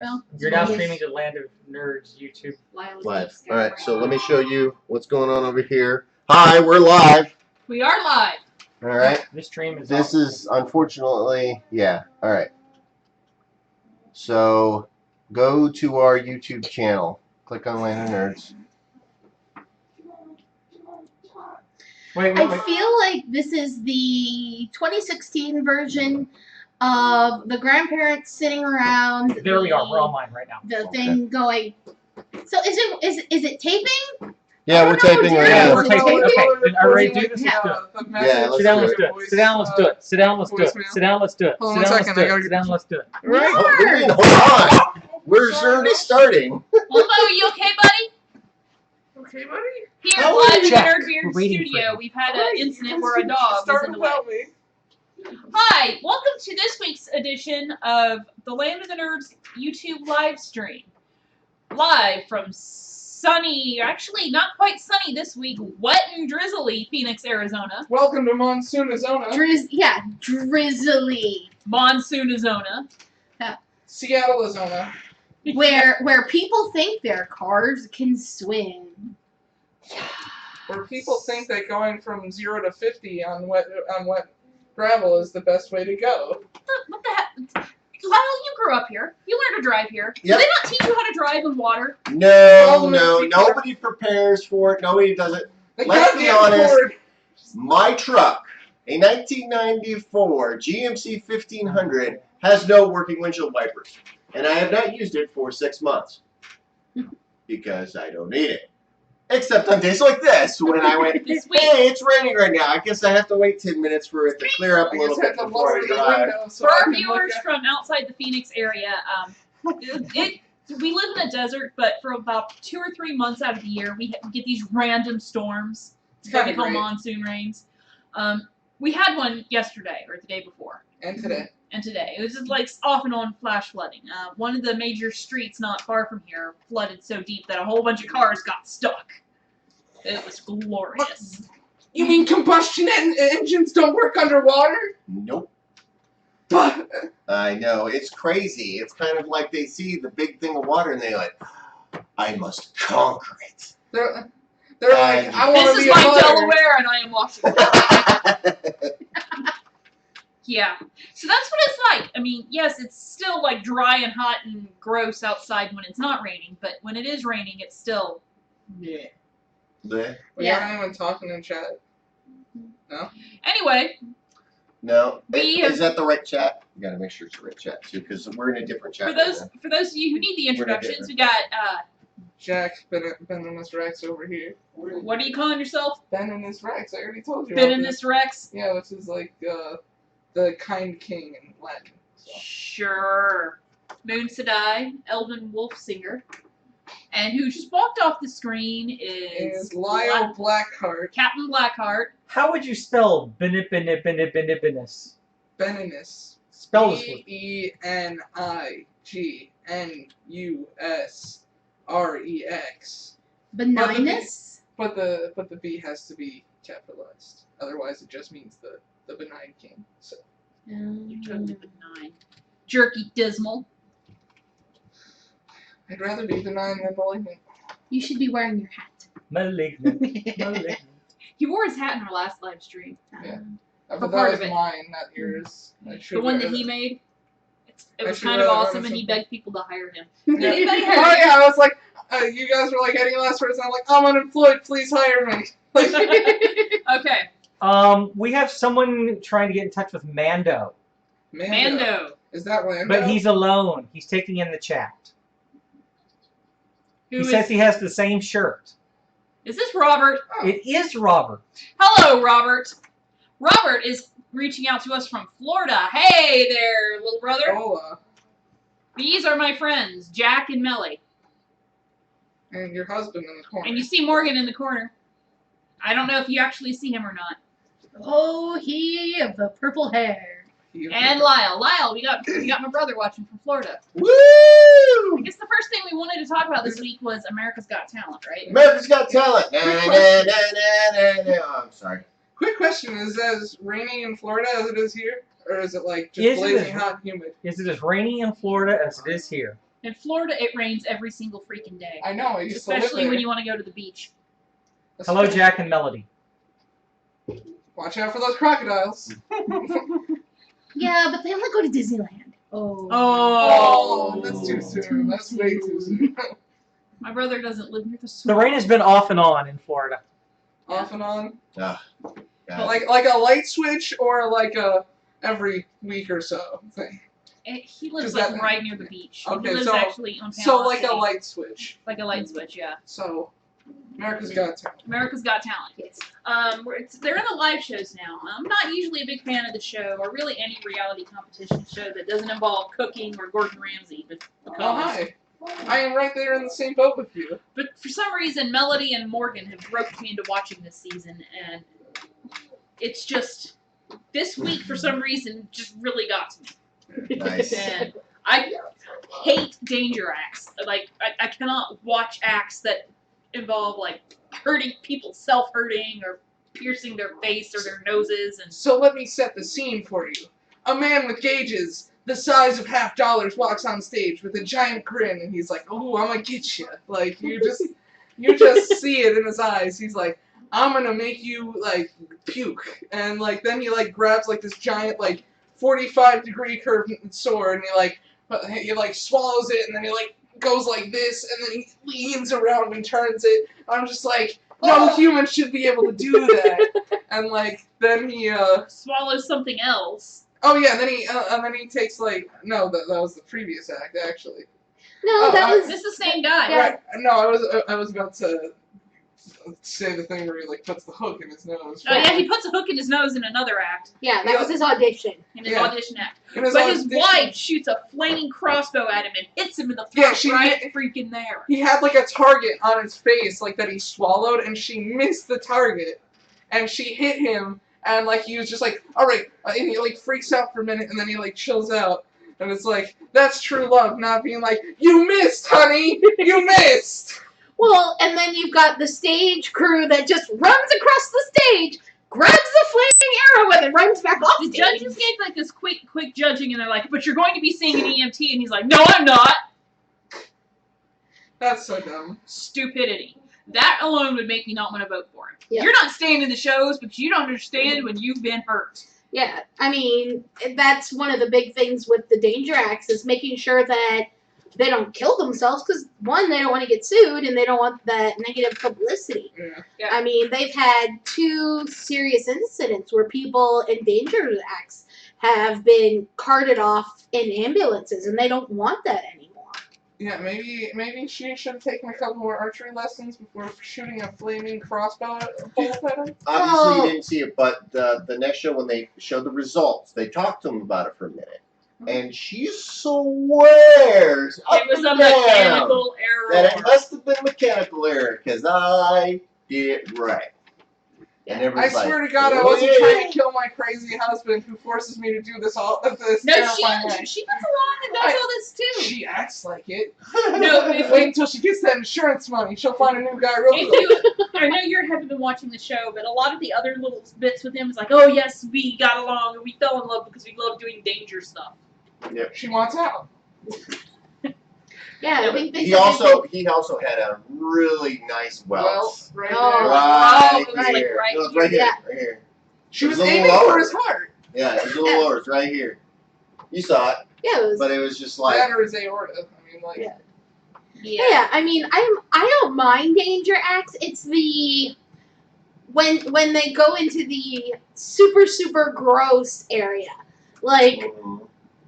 Well, You're now streaming to Land of Nerds YouTube. Live. All right, so let me show you what's going on over here. Hi, we're live. We are live. All right. This stream is. This is unfortunately, yeah. All right. So go to our YouTube channel. Click on Land of Nerds. Wait. I feel like this is the 2016 version of the grandparents sitting around. There we are. We're online right now. The thing going. So is it taping? Yeah, we're taping right Yeah, now. we're taping. Okay, are we ready to do this? Let's do it. Yeah, let's Sit down, do let's it. do it. Sit down, let's do it. Sit down, let's do it. Sit down, let's do it. Hold Sit on a down, let's second, do I it. gotta Sit down, let's do it. Right. Oh, what do you mean? Hold on. We're already starting. Lumbo, you okay, buddy? Okay, buddy. Here, How live in the Jack, Nerd Beard we're waiting for studio, you. we've had an incident where a dog is Start in the way. without me. Hi, welcome to this week's edition of the Land of the Nerds YouTube live stream. Live from sunny, actually not quite sunny this week, wet and drizzly Phoenix, Arizona. Welcome to Monsoon, Arizona. Drizzly. Monsoon, Arizona. Seattle, Arizona. Where people think their cars can swim. Where people think that going from 0 to 50 on wet gravel is the best way to go. What the heck? Lyle, you grew up here. You learned to drive here. Yep. Do they not teach you how to drive in water? No, nobody prepares for it. Nobody does it. The Let's be goddamn honest. Ford. My truck, a 1994 GMC 1500, has no working windshield wipers. And I have not used it for 6 months. Because I don't need it. Except on days like this, when I went, This week. hey, it's raining right now. I guess I have to wait 10 minutes for it to clear up a I little just had bit to before lower I the drive. window so For I our can viewers look at. from outside the Phoenix area, we live in a desert, but for about 2 or 3 months out of the year, we get these random storms. It's What we kinda call great. monsoon rains. We had one yesterday, or the day before. And today. And today. It was just like off and on flash flooding. One of the major streets not far from here flooded so deep that a whole bunch of cars got stuck. It was glorious. You mean combustion engines don't work underwater? Nope. But I know. It's crazy. It's kind of like they see the big thing of water and they're like, I must conquer it. they're like, I want This to is be a my mother. Delaware, and I am Washington. Yeah. So that's what it's like. I mean, yes, it's still like dry and hot and gross outside when it's not raining, but when it is raining, it's still. Yeah. Bleh. We aren't even talking in chat. No? Anyway, No. We Is that the right chat? You gotta make sure it's the right chat too, because we're in a different chat. for those of you who need the introductions, we got Jack, Ben and his Rex over here. what are you calling yourself? Ben and his Rex, I already told you. Ben about and this. this Rex. Yeah, which is like the kind king in Latin. So. Sure. Moon Sedai, Elven Wolf Singer, and who just walked off the screen is Lyle Blackheart. Captain Blackheart. How would you spell Benibinis? Beninus. Spell this one. BENIGNUSREX. Benignus? But the B has to be capitalized. Otherwise, it just means the benign king. So You're totally benign. Jerky Dismal. I'd rather be benign than malignant. You should be wearing your hat. Malignant. Malignant. He wore his hat in our last live stream. Yeah. For But part that of was it. mine, not yours. I The should one wear that he made. It I was should kind of wear that awesome, on and he something. begged people to hire him. Yeah. Did anybody Oh hire him? yeah, I was like, you guys were like, any last words? And I'm like, I'm unemployed. Please hire me. Like, Okay. We have someone trying to get in touch with Mando, Mando. Is that Lando? but he's alone. He's taking in the chat. Who He is, says he has the same shirt. is this Robert? Oh. It is Robert. Hello, Robert. Robert is reaching out to us from Florida. Hey there, little brother. Hola. These are my friends, Jack and Melly. And your husband in the corner. And you see Morgan in the corner. I don't know if you actually see him or not. Oh, he of the purple hair. And Lyle. Lyle, we got my brother watching from Florida. Woo! I guess the first thing we wanted to talk about this week was America's Got Talent, right? America's Got Talent. Na, na, na, na, na, na. Oh, I'm sorry. Quick question: is it as raining in Florida as it is here, or is it like just Yes, it blazing is. hot and humid? Is it as rainy in Florida as it is here? In Florida, it rains every single freaking day. I know. I used to live Especially there. when you want to go to the beach. Hello, Jack and Melody. Watch out for those crocodiles. Yeah, but they only go to Disneyland. Oh. Oh, that's too soon. That's way too soon. My brother doesn't live near the The swamp. rain has been off and on in Florida. Off and on. Yeah. Like a light switch or like a every week or so thing. He lives Does like that- right near the beach. Okay, he lives so- actually on Panama So like City. a light switch. Like a light switch, yeah. So America's Got Talent. America's Got Talent. Yes. They're in the live shows now. I'm not usually a big fan of the show, or really any reality competition show that doesn't involve cooking or Gordon Ramsay. Oh hi. I am right there in the same boat with you. But for some reason, Melody and Morgan have roped me into watching this season, and it's just this week for some reason just really got to me. Nice. And I hate danger acts. Like I cannot watch acts that involve like hurting people, self-hurting, or piercing their face or their noses. And So let me set the scene for you. A man with gauges the size of $50 walks on stage with a giant grin, and he's like, "Oh, I'm gonna get you." Like you just see it in his eyes. He's like, "I'm gonna make you like puke," and like then he like grabs like this giant like 45-degree curved sword, and he like swallows it, and then he like goes like this, and then he leans around and turns it. I'm just like, no human should be able to do that. And like then he swallows something else. oh yeah, and then he takes like no, that was the previous act actually. No, that was. This is the same guy. Yeah. Right. No, I was about to say the thing where he like puts the hook in his nose. Oh yeah, he puts a hook in his nose in another act, Yeah, that was his audition. in his Yeah. audition act. In his But his audition, wife shoots a flaming crossbow at him and hits him in the Yeah, throat she right hit- freaking there. He had like a target on his face, like that he swallowed, and she missed the target, and she hit him, and like he was just like, all right, and he like freaks out for a minute, and then he like chills out, and it's like that's true love, not being like, you missed, honey, you missed. Well, and then you've got the stage crew that just runs across the stage, grabs the flaming arrow, and then runs back off The stage. judges gave like this quick judging, and they're like, "But you're going to be seeing an EMT," and he's like, "No, I'm not." That's so dumb. Stupidity. That alone would make me not want to vote for him. Yeah. You're not staying in the shows because you don't understand when you've been hurt. Yeah, I mean, that's one of the big things with the danger acts is making sure that they don't kill themselves because, one, they don't want to get sued and they don't want that negative publicity. Yeah. Yeah. I mean, they've had 2 serious incidents where people in danger acts have been carted off in ambulances and they don't want that anymore. Yeah, maybe she should have taken a couple more archery lessons before shooting a flaming crossbow bolt at him. Obviously, Oh. you didn't see it, but the next show when they showed the results, they talked to him about it for a minute, and she swears up It was a and down mechanical error. that it must have been mechanical error because I did it right. And I everybody's swear like, to God, I "Oh, wasn't yeah." trying to kill my crazy husband who forces me to do this No, terrifying way. she goes along and does all this too. She acts like it. No, if Wait until she gets that insurance money. She'll find a new guy real quick. If you, I know you haven't been watching the show, but a lot of the other little bits with him is like, oh yes, we got along and we fell in love because we love doing danger stuff. She wants out. Yeah, I think they He said also had a really nice welt. Well, right Oh. there. Right Oh, it was like here. right No, it's right here. Yeah. Right here. She was It was a aiming little for lower. his heart. Yeah, it's a little lower. It's right here. You saw it, yeah, it was. but it was just like That or his aorta. I mean, like, Yeah. Yeah. I mean, I don't mind danger acts. It's the when they go into the super gross area, like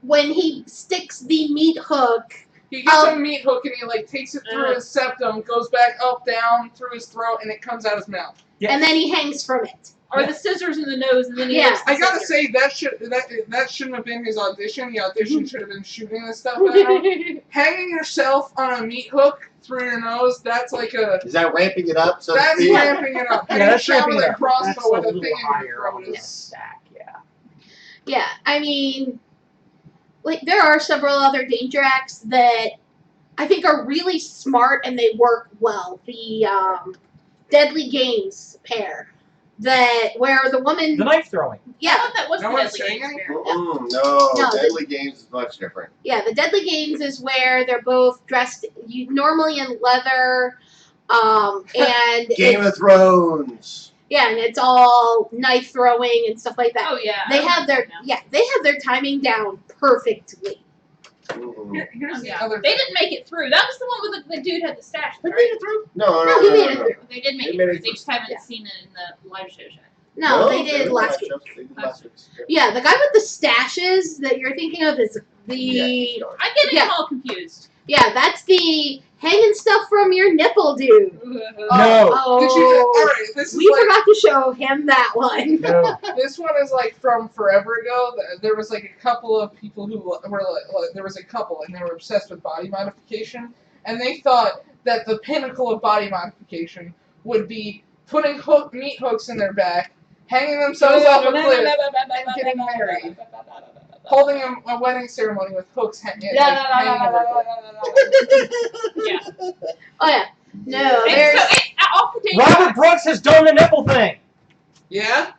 when he sticks the meat hook. he gets a meat hook and he like takes it through his septum, goes back up, down through his throat, and it comes out his mouth. Yeah. And then he hangs from it. Or the scissors in the nose, and then he Yeah. licks the I gotta scissors. say that shouldn't have been his audition. The audition should have been shooting this stuff at him. Hanging yourself on a meat hook through your nose, that's like a is that ramping it up? So to that's speak? ramping it up. Yeah, Having that's a shot ramping with it a up. crossbow That's a with a little thing in your higher throat on the is stack, yeah. Yeah, I mean, like there are several other danger acts that I think are really smart and they work well. The Deadly Games pair, that where the woman, The knife throwing. I yeah, thought that was No the one's Deadly saying Games anything? fair. No, No, Deadly Games is much different. yeah, the Deadly Games is where they're both dressed normally in leather, and Game it's, of Thrones. yeah, and it's all knife throwing and stuff like that. Oh yeah. They I have their remember now. they have their timing down perfectly. Here's Oh, the yeah. other They thing. didn't make it through. That was the one with the dude had the stash. They made Right? it through? No, No, he made it through. They did make They it made through. it They just haven't Yeah. seen it in the live shows yet. No, they did last week. Yeah, the guy with the stashes that you're thinking of is the I'm getting Yeah. them all confused. yeah, that's the hanging stuff from your nipple dude. No. Oh, Did you? All right, this is we like forgot to show him that one. No. this one is like from forever ago. There was like a couple of people who were like there was a couple and they were obsessed with body modification, and they thought that the pinnacle of body modification would be putting meat hooks in their back, hanging themselves off a cliff, and getting married. Holding a wedding ceremony with hooks hanging over. Yeah. Oh yeah, no, And there's so off the table. Robert Brooks has done the nipple thing. Yeah?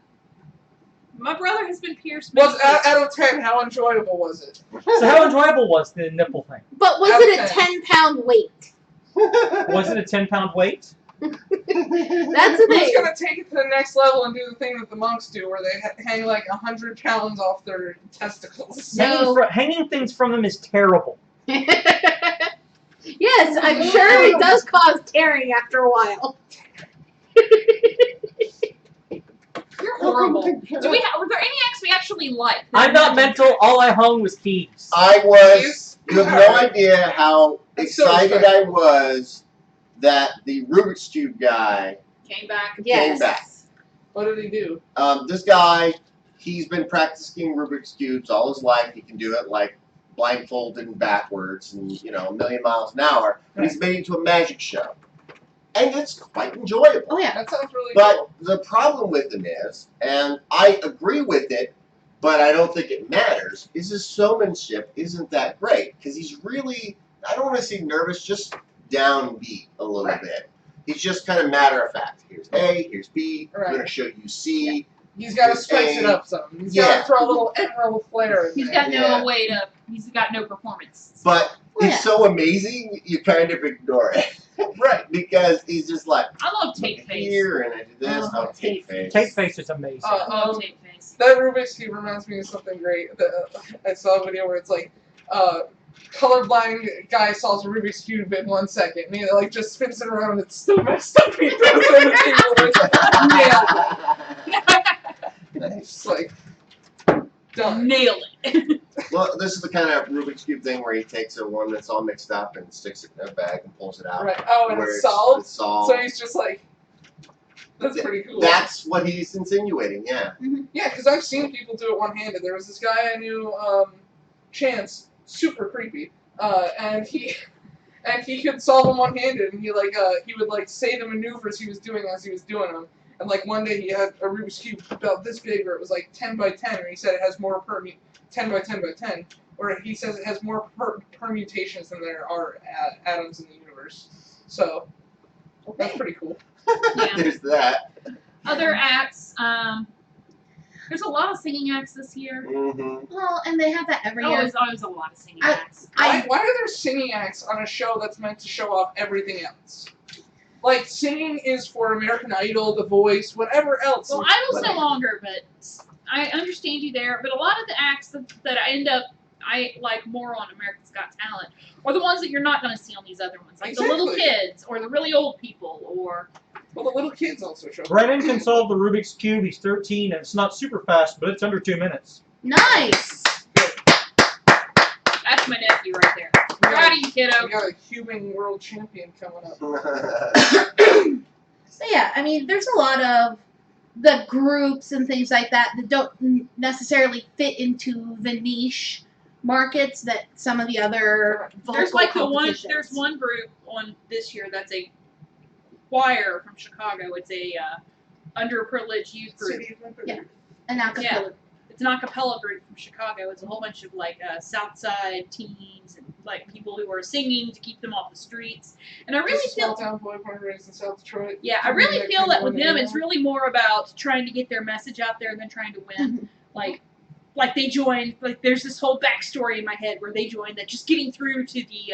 My brother has been pierced. many Was places. out of 10, how enjoyable was it? So how enjoyable was the nipple thing? but was Out of it a 10. 10-pound weight? Was it a 10-pound weight? That's the Who's thing. gonna take it to the next level and do the thing that the monks do, where they hang like 100 pounds off their testicles? No. Hanging things from them is terrible. Yes, I'm sure it does cause tearing after a while. You're horrible. Were there any acts we actually liked? I'm not mental. All I hung was keys. I was, you have no idea how That's so excited I respectful. was that the Rubik's Cube guy, Came back. Yes. back. What did he do? this guy, he's been practicing Rubik's Cubes all his life. He can do it like blindfolded and backwards and, a million miles an hour. But he's made it into a magic show. And it's quite enjoyable. Oh yeah. That sounds really But cool. the problem with him is, and I agree with it, but I don't think it matters, is his showmanship isn't that great. Because he's really, I don't want to say nervous, just downbeat a little bit. He's just kind of matter of fact. Here's A, here's B, I'm going to show you C. He's got to spice it up some. He's got to throw a little emerald flair in He's there. got no Yeah. way to. He's got no performance. But Oh, he's yeah. so amazing, you kind of ignore it. Right. Because he's just like, I love look tape face. here, and I do this, Oh, oh, tape face. Tape face is amazing. I love tape face. That Rubik's Cube reminds me of something great. I saw a video where it's like, colorblind guy solves a Rubik's Cube in 1 second. And he like just spins it around and it's still messed up. He throws it on the table. Nice. It's like, done. Nail it. Well, this is the kind of Rubik's Cube thing where he takes a one that's all mixed up and sticks it in a bag and pulls it out. Right. Oh, and where it's solved. It's solved. So he's just like, that's pretty cool. That's what he's insinuating, yeah. Yeah, because I've seen people do it one-handed. There was this guy I knew, Chance, super creepy, and he could solve them one-handed, and he would like say the maneuvers he was doing as he was doing them. And like one day he had a Rubik's Cube about this big, where it was like 10 by 10, and he said it has more 10 by 10 by 10, or he says it has more permutations than there are atoms in the universe. So that's pretty cool. Yeah. There's that. Other acts. There's a lot of singing acts this year. Mm-hmm. Well, and they have that every year. Always a lot of singing I- acts. Why are there singing acts on a show that's meant to show off everything else? Like, singing is for American Idol, The Voice, whatever else. Well, Idol's no longer, but I understand you there. But a lot of the acts that I like more on America's Got Talent are the ones that you're not going to see on these other ones, like the little Exactly. kids or the really old people or. Well, the little kids also show up. Brennan can solve the Rubik's Cube. He's 13, and it's not super fast, but it's under 2 minutes. Nice. That's my nephew right there. Proud of you, kiddo. We got a cubing world champion coming up. So yeah, I mean, there's a lot of the groups and things like that that don't necessarily fit into the niche markets that some of the other vocal There's like competitions. there's one group on this year that's a choir from Chicago. It's a underprivileged youth group. City of Liverpool. Yeah. An acapella. Yeah. It's an a cappella group from Chicago. It's a whole bunch of like South Side teens and like people who are singing to keep them off the streets. And I really feel, small town boy born and raised in South Detroit. yeah, I really feel that with them, it's really more about trying to get their message out there than trying to win. Like they joined, like there's this whole backstory in my head where they joined that just getting through to the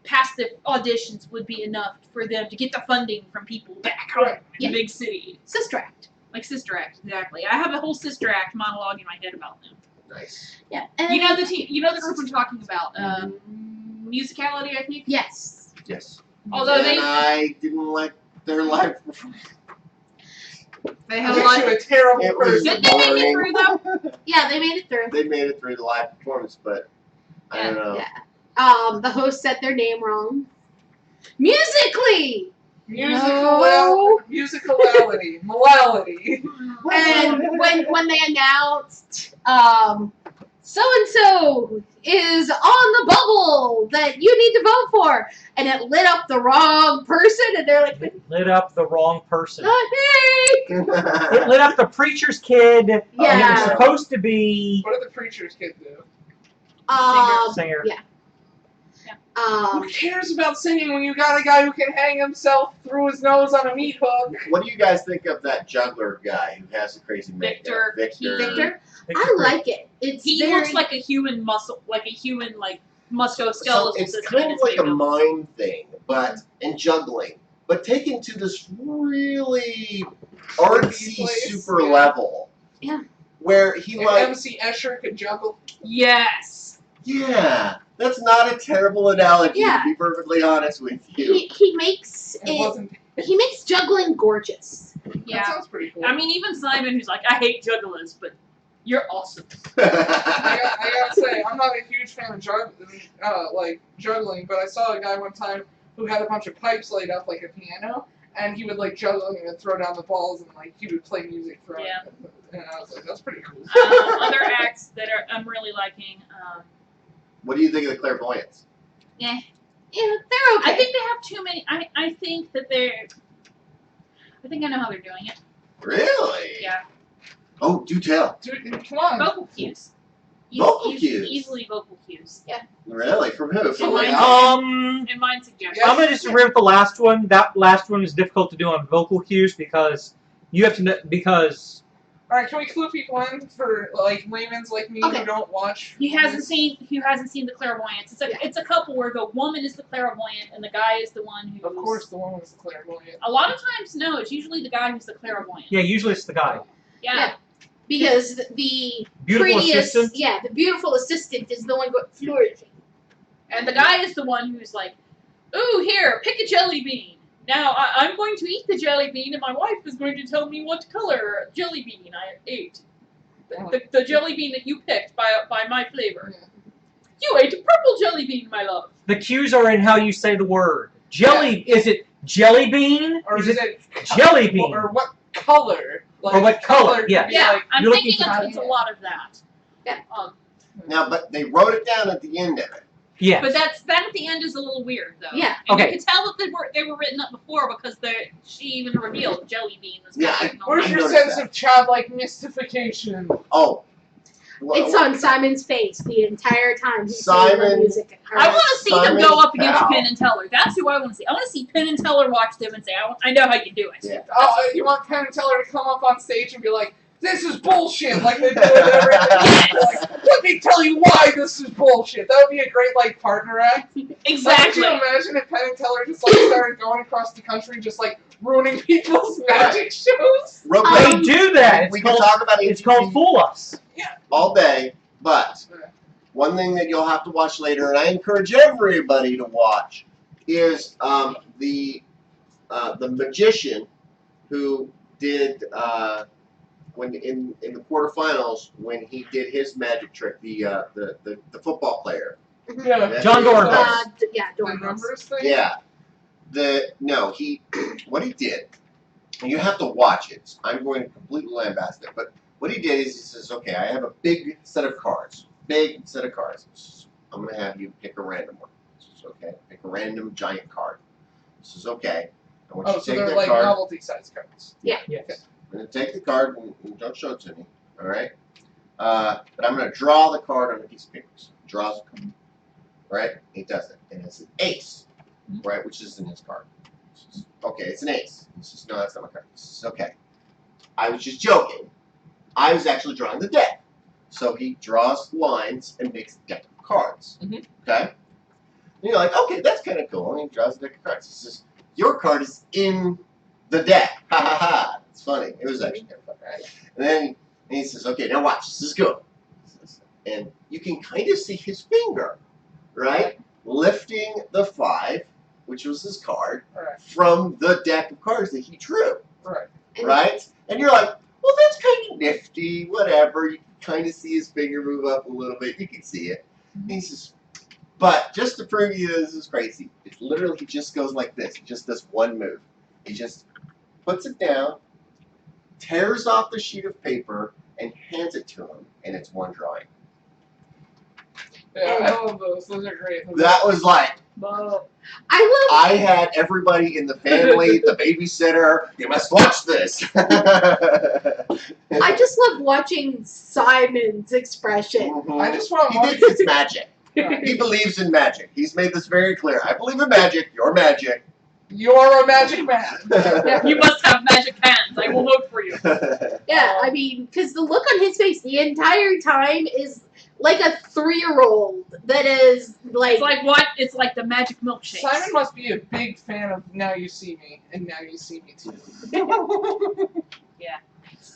past the auditions would be enough for them to get the funding from people back home in the big city. Sister Act. Like Sister Act, exactly. I have a whole Sister Act monologue in my head about them. Nice. Yeah. And You know the team, you know the group I'm talking about. Musicality, I think. Yes. Yes. Although and I didn't like their live performance. they have a Makes you lot. a terrible It was person. Did they make it through though? Yeah, they made it through. They made it through the live performance, but I don't know. Yeah. The host said their name wrong. Musically. Musicality, morality. And when they announced so and so is on the bubble that you need to vote for, and it lit up the wrong person, and they're like, It lit up the wrong person. hey! It lit up the preacher's kid. And it was Yeah. supposed to be What did the preacher's kid do? singer. Yeah. Who cares about singing when you got a guy who can hang himself through his nose on a meat hook? What do you guys think of that juggler guy who has the crazy makeup? Victor. I like it. He very, looks like a human muscle, like a human like musculoskeletal So it's system. kind of like a mime thing, but in juggling, but taken to this really artsy place, super yeah. level. Yeah. Where he If like, MC Escher could juggle. Yes. yeah, that's not a terrible analogy Yeah. to be perfectly honest with you. he makes It it. wasn't. He makes juggling gorgeous. That Yeah. sounds pretty cool. I mean, even Simon, who's like, I hate jugglers, but you're awesome. I gotta say, I'm not a huge fan of juggling, but I saw a guy one time who had a bunch of pipes laid up like a piano, and he would like juggle and throw down the balls, and like he would play music for it. Yeah. And I was like, that's pretty cool. Other acts that I'm really liking. What do you think of the clairvoyants? Yeah, they're okay. I think they have too many. I think that they're. I think I know how they're doing it. Really? Yeah. Oh, do tell. Dude, come on. Vocal cues. Vocal cues? Easily vocal cues. Yeah. Really? From who? From From like, mine. And mine suggestions. Yeah. I'm gonna disagree with the last one. That last one is difficult to do on vocal cues because you have to know, because Alright, can we clue people in for like layman's like me Okay. who don't watch? He hasn't seen the clairvoyance. It's a couple where the woman is the clairvoyant and the guy is the one who's. Of course, the one was the clairvoyant. A lot of times, no. It's usually the guy who's the clairvoyant. yeah, usually it's the guy. Yeah. Because the Beautiful prettiest, assistant. yeah, the beautiful assistant is the one going flourishing. And the guy is the one who's like, "Ooh, here, pick a jelly bean. Now I'm going to eat the jelly bean, and my wife is going to tell me what color jelly bean I ate. The jelly bean that you picked by my flavor. Yeah. You ate a purple jelly bean, my love. The cues are in how you say the word. Jelly. Is it jelly bean? Or is is it it jelly bean? Or what color? Like, Or what color, could yeah. be Yeah, like- I'm you're thinking looking for- it's a lot of that. Yeah. now, but they wrote it down at the end of it. Yeah. But that at the end is a little weird, though. Yeah. And Okay. you can tell that they were written up before because she even revealed jelly bean was Yeah, kind of Where's I your noticed sense that. of childlike mystification? Oh. It's on Simon's face the entire time he's singing the Simon- music. I want to see them Simon go up against Cowell. Penn and Teller. That's who I want to see. I want to see Penn and Teller watch them and say, I know how you do it. Yeah. Oh, you want Penn and Teller to come up on stage and be like, "This is bullshit," like they do with everything. Like, let me tell you why this is bullshit. That would be a great like partner act. Exactly. Like, could you imagine if Penn and Teller just like started going across the country, just like ruining people's magic shows? Real They quick, do that. we It's can called, talk about it's called ATV Fool Us. all day, but Yeah. one thing that you'll have to watch later, and I encourage everybody to watch, is the magician who did when in the quarterfinals when he did his magic trick, the football player. Yeah. John Dornbus. Yeah, The Dornbus. numbers thing. Yeah, he what he did. And you have to watch it. I'm going to completely lambast it, but what he did is he says, "Okay, I have a big set of cards. Big set of cards. I'm going to have you pick a random one. This is okay. Pick a random giant card. This is okay. I want you Oh, to so take they're that like card. novelty size cards. Yes. I'm going to take the card and don't show it to me. All right. but I'm going to draw the card on a piece of paper. So he draws the card, right? He does it, and it's an ace, right? Which isn't his card. Okay, it's an ace. He says, no, that's not my card. He says, okay. I was just joking. I was actually drawing the deck. So he draws lines and makes a deck of cards. Okay? And you're like, okay, that's kind of cool. And he draws a deck of cards. He says, your card is in the deck. Ha ha ha. It's funny. It was actually kind of fun, right? And then he says, okay, now watch. This is good. And you can kind of see his finger, right? Lifting the 5, which was his card, from the deck of cards that he drew. Right? And you're like, well, that's kind of nifty, whatever. You can kind of see his finger move up a little bit. You can see it. And he says, but just to prove to you this is crazy, it's literally, he just goes like this. He just does one move. He just puts it down, tears off the sheet of paper, and hands it to him, and it's one drawing. Yeah, I love those. Those are great. That was like, I had everybody in the family, the babysitter, you must watch this. I just love watching Simon's expression. I just want to He thinks it's magic. He believes in magic. He's made this very clear. I believe in magic. You're magic. You're a magic man. You must have magic hands. I will vote for you. Yeah, I mean, because the look on his face the entire time is like a 3-year-old that is like. It's like what? It's like the magic milkshake. Simon must be a big fan of Now You See Me and Now You See Me Too. Yeah.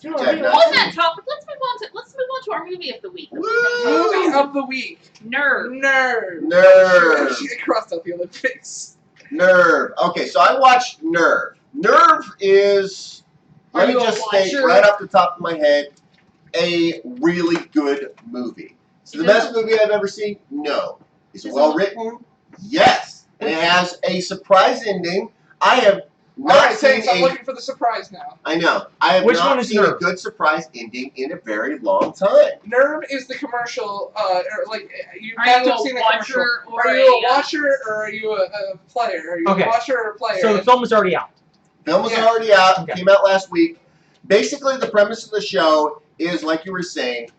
You Yeah, know, On that topic, let's move on to our movie of the week. movie of the week. Nerve. Nerve. She crossed out the Olympics. Nerve. Okay, so I watched Nerve. Nerve is, let me just state right off the top of my head, a really good movie. Is it the best movie I've ever seen? No. Is it well written? Yes. And it has a surprise ending. I have not Alright, seen thanks. I'm looking for the surprise now. I know. I have Which one not is seen a Nerve? good surprise ending in a very long time. Nerve is the commercial, like, you Are have you to have a seen the commercial. watcher or Are you a a watcher or are you a player? Are you Okay. a watcher or a player? So the film is already out. Film was Yeah. already out. Okay. Came out last week. Basically, the premise of the show is, like you were saying,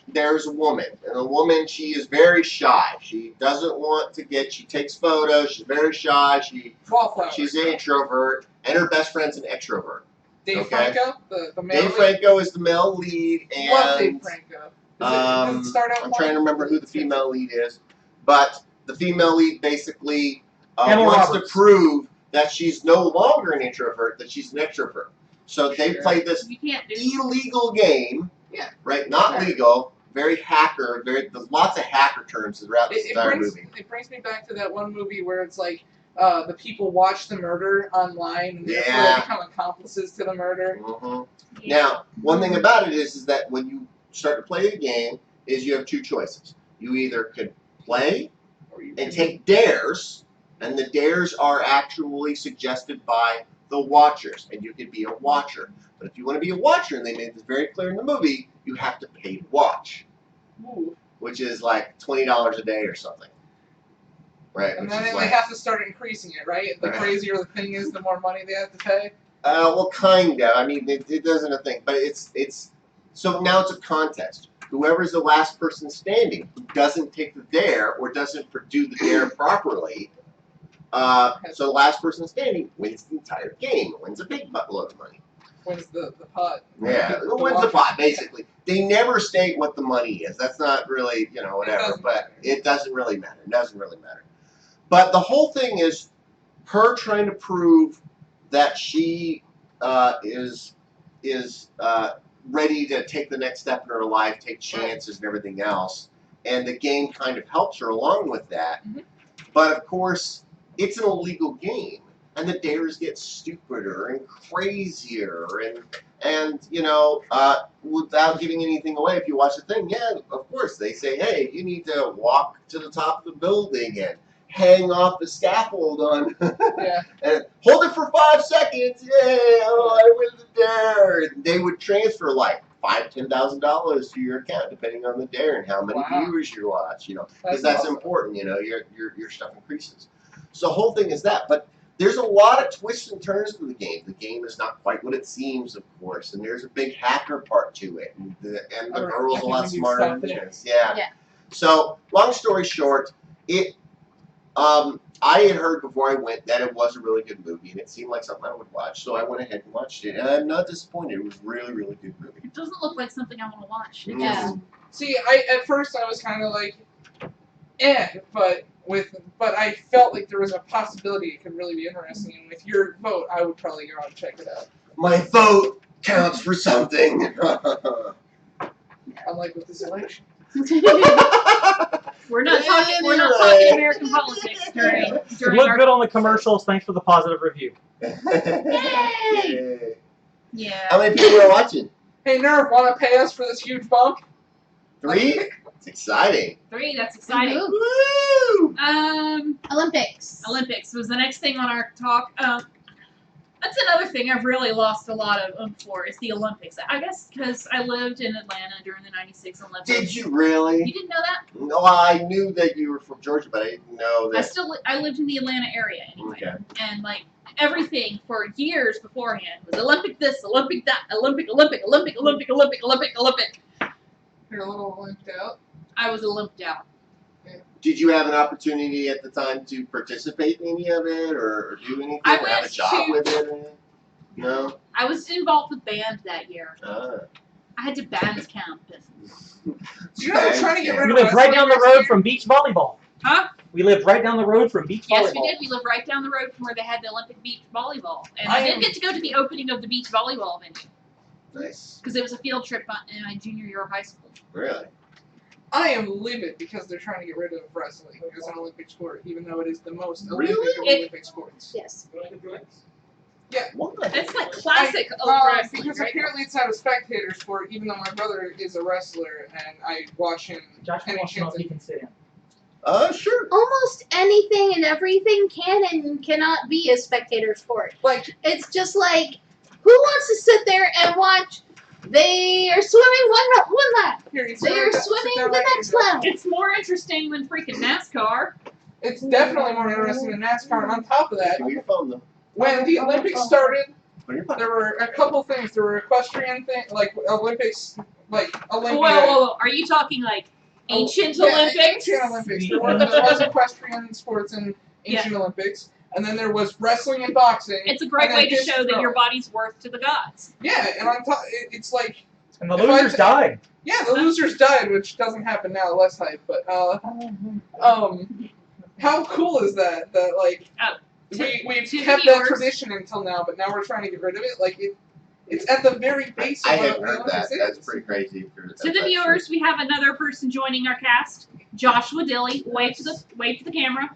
there's a woman. And the woman, she is very shy. She doesn't want to she takes photos. She's very shy. Wallflower. She's an introvert. And her best friend's an extrovert. Dave okay. Franco, the male Dave lead. Franco is the male lead. And Love Dave Franco. Does it start out I'm trying to remember who the female lead is. But the female lead basically Emma wants Roberts. to prove that she's no longer an introvert, that she's an extrovert. So they played this You can't do illegal game, Yeah. right? Not legal, very hacker. There's lots of hacker terms throughout this entire movie. It brings me back to that one movie where it's like the people watch the murder online and therefore Yeah. they become accomplices to the murder. Mhm. Yeah. Now, one thing about it is that when you start to play a game, is you have two choices. You either could play Or you and take dares, and the dares are actually suggested by the watchers, and you could be a watcher. But if you want to be a watcher, and they made this very clear in the movie, you have to pay to watch, Ooh. which is like $20 a day or something. Right? And Which then is they like, have to start increasing it, right? The Right. crazier the thing is, the more money they have to pay. well, kind of. I mean, it doesn't a thing, but it's so now it's a contest. Whoever's the last person standing who doesn't take the dare or doesn't do the dare properly, so the last person standing wins the entire game, wins a big buttload of money. Wins the pot. Yeah, who wins the pot, basically. They never state what the money is. That's not really, whatever, doesn't but matter. it doesn't really matter. It doesn't really matter. But the whole thing is her trying to prove that she is ready to take the next step in her life, take chances and everything else. And the game kind of helps her along with that. Mhm. But of course, it's an illegal game. And the dares get stupider and crazier, and without giving anything away, if you watch the thing, yeah, of course they say, hey, you need to walk to the top of the building and hang off the scaffold on, Yeah. and hold it for 5 seconds. Yay! Oh, I win the dare. And they would transfer like $5,000-$10,000 to your account, depending on the dare and how many Wow. viewers you watch. Because that's awesome. important. Your stuff increases. So the whole thing is that, but there's a lot of twists and turns to the game. The game is not quite what it seems, of course, and there's a big hacker part to it, and the Alright, girl's I a lot think we smarter stop than there. this. Yeah. Yeah. So, long story short, it. I had heard before I went that it was a really good movie, and it seemed like something I would watch, so I went ahead and watched it, and I'm not disappointed. It was really, really good movie. It doesn't look like something I want to watch. It Yeah. just- See, at first I was kind of like, but I felt like there was a possibility it could really be interesting, and with your vote, I would probably go out and check it out. My vote counts for something. Unlike with this election. We're not talking. We're not Anyway. talking American politics during It during looked our. good on the commercials. Thanks for the positive review. Yay. Yeah. How many people are watching? Hey, Nerf, want to pay us for this huge bump? 3? It's exciting. 3. That's exciting. Woo. Woo! Olympics. Olympics was the next thing on our talk. That's another thing I've really lost a lot of for is the Olympics. I guess because I lived in Atlanta during the '96 Olympics. Did you really? You didn't know that? No, I knew that you were from Georgia, but I didn't know that. I lived in the Atlanta area anyway, Okay. and like everything for years beforehand was Olympic this, Olympic that, Olympic, Olympic, Olympic, Olympic, Olympic, Olympic, Olympic. You're a little limped out. I was Olympic out. Did you have an opportunity at the time to participate in any of it or do anything I or have a went job to- with it? No? I was involved with band that year. Ah. I had to band camp. And, Do you know they're trying to get rid We of lived right down the wrestling road next from beach volleyball. huh? We lived right down the road from beach Yes, volleyball. we did. We lived right down the road from where they had the Olympic beach volleyball, and I I did am- get to go to the opening of the beach volleyball venue Nice. because it was a field trip in my junior year of high school. Really? I am livid because they're trying to get rid of wrestling as an Olympic sport, even though it is the most Really? Olympic of Olympic sports. Yes. What? It's like classic wrestling, Because right? apparently it's not a spectator sport, even though my brother is a wrestler and I watch him. Josh Any wants to know chance if he can sit in. Sure. Almost anything and everything can and cannot be a spectator sport. Like, It's just like, who wants to sit there and watch? They are swimming one lap. here, you They are sit swimming down the right next here. lap. It's more interesting than freaking NASCAR. It's definitely more interesting than NASCAR, and on top of that, Give me your phone, though. when the Olympics started, Put your phone. there were a couple things. There were equestrian things, like Olympics, like Olympia. Whoa, are you talking like ancient Yeah, Olympics? Ancient Olympics. There was equestrian sports in ancient Olympics, and then there was wrestling and boxing. It's a great and way then to show that disc your throwing. body's worth to the gods. Yeah, and on top, it's like, And the If I losers t- died. yeah, the losers died, which doesn't happen now. Less hype, but how cool is that? That like we've to kept that viewers- tradition until now, but now we're trying to get rid of it. Like it's at the very base of I what hadn't heard Olympics that. That's is. pretty crazy. To the viewers, we have another person joining our cast, Joshua Dilly. Wave to the camera.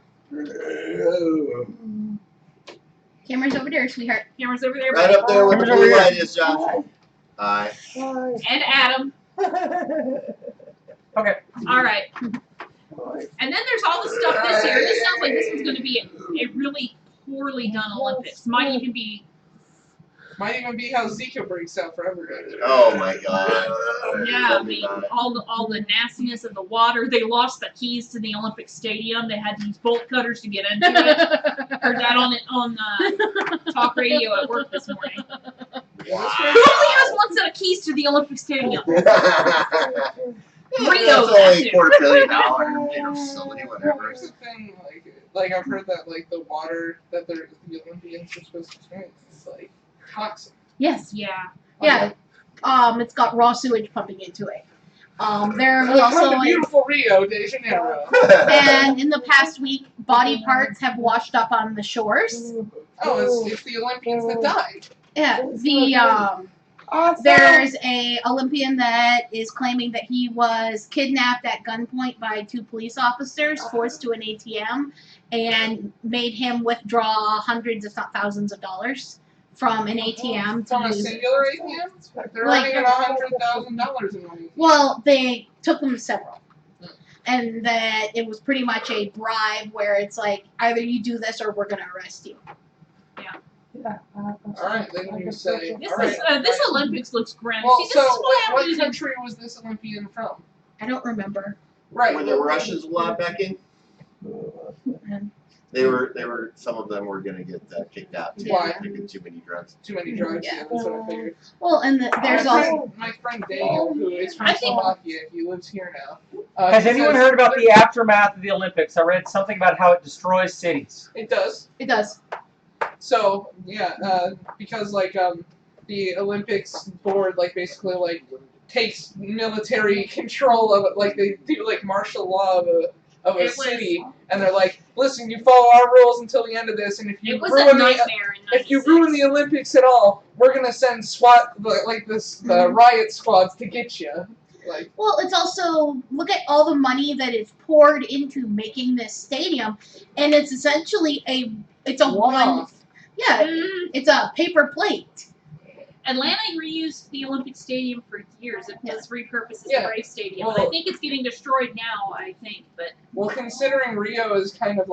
Camera's over there, sweetheart. Camera's over there. Right buddy. up there where the Camera's blue over light is, Josh. Hi. And Adam. Okay. All right. And then there's all the stuff this year. This sounds like this one's going to be a really poorly done Olympics. Might even be. Might even be how Zika breaks out for everybody. Oh my God. Yeah, Tell I me mean, about it. all the nastiness of the water. They lost the keys to the Olympic Stadium. They had to use bolt cutters to get into it. Heard that on talk radio at work this morning. Who only has one set of keys to the Olympic Stadium? Rio, That's that's only it. $250 million facility, whatever. Here's the thing, like I've heard that like the water that the Olympians are supposed to drink is like toxic. Yes. Yeah. Yeah. It's got raw sewage pumping into it. There was Welcome also to beautiful Rio de Janeiro. and in the past week, body parts have washed up on the shores. Oh, it's the Olympians that died. Yeah, there's a Olympian that is claiming that he was kidnapped at gunpoint by 2 police officers, forced to an ATM, and made him withdraw hundreds, if not thousands, of dollars from an ATM to From a use. singular ATM? They're Like- earning $100,000 in money. Well, they took them to several. And that it was pretty much a bribe where it's like, either you do this or we're going to arrest you. Alright, then you say. This alright, is this Olympics looks grim. Well, See, this so is what what happens. country was this Olympian from? I don't remember. Right. Were the Russians allowed back in? Some of them were gonna get kicked out too. Why? Taking too many drugs. Too many drugs. Yeah. Yeah, that's what I figured. Well, and there's also My friend Daniel, who is from I think- Slovakia, he lives here now. Has he anyone says heard about the aftermath of the Olympics? I read something about how it destroys cities. It does. it does. So yeah, because the Olympics board basically takes military control of it, like they do martial law of a It was- city, and they're like, listen, you follow our rules until the end of this, and if you It was a ruin nightmare in if you 96. ruin the Olympics at all, we're gonna send the riot squads to get you. Well, it's also look at all the money that is poured into making this stadium, and it's essentially it's a one. One-off. Yeah, Mm, it's a paper plate. Atlanta reused the Olympic Stadium for years. It was repurposed as Yeah. the Brave Stadium. Well- I think it's getting destroyed now, but Well, considering Rio is kind of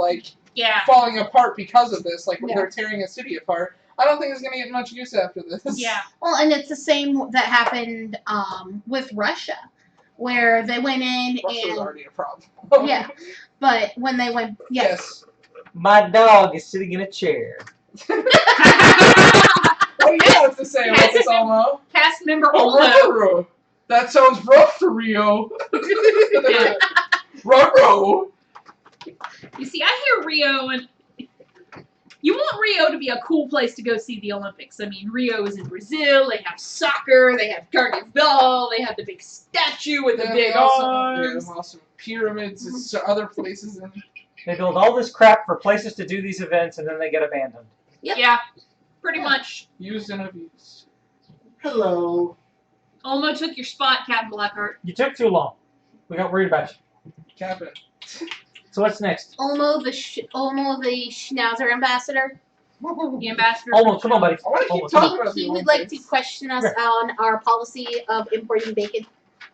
yeah. falling apart because of this, Yeah. they're tearing a city apart, I don't think it's gonna get much use after this. Yeah. Well, and it's the same that happened with Russia, where they went in Russia was and already a problem. yeah, but when they went Yes. My dog is sitting in a chair. What do you have to say about this, Almo? Cast member Oh, Olmo. Ruh-roh. That sounds rough for Rio. Yeah. Ruh-roh. You see, I hear Rio, and you want Rio to be a cool place to go see the Olympics. I mean, Rio is in Brazil. They have soccer. They have carnival. They have the big statue with the big arms. Awesome pyramids and other places. And They build all this crap for places to do these events, and then they get abandoned. Yep. Yeah, pretty much. used and abused. Hello. Olmo took your spot, Captain Blackheart. You took too long. We got worried about you. Captain. So what's next? Olmo the Schnauzer ambassador. The ambassador. Olmo, come on, buddy. I want to keep Olmo, talking about the He would like to Olympics. question us Sure. on our policy of importing bacon.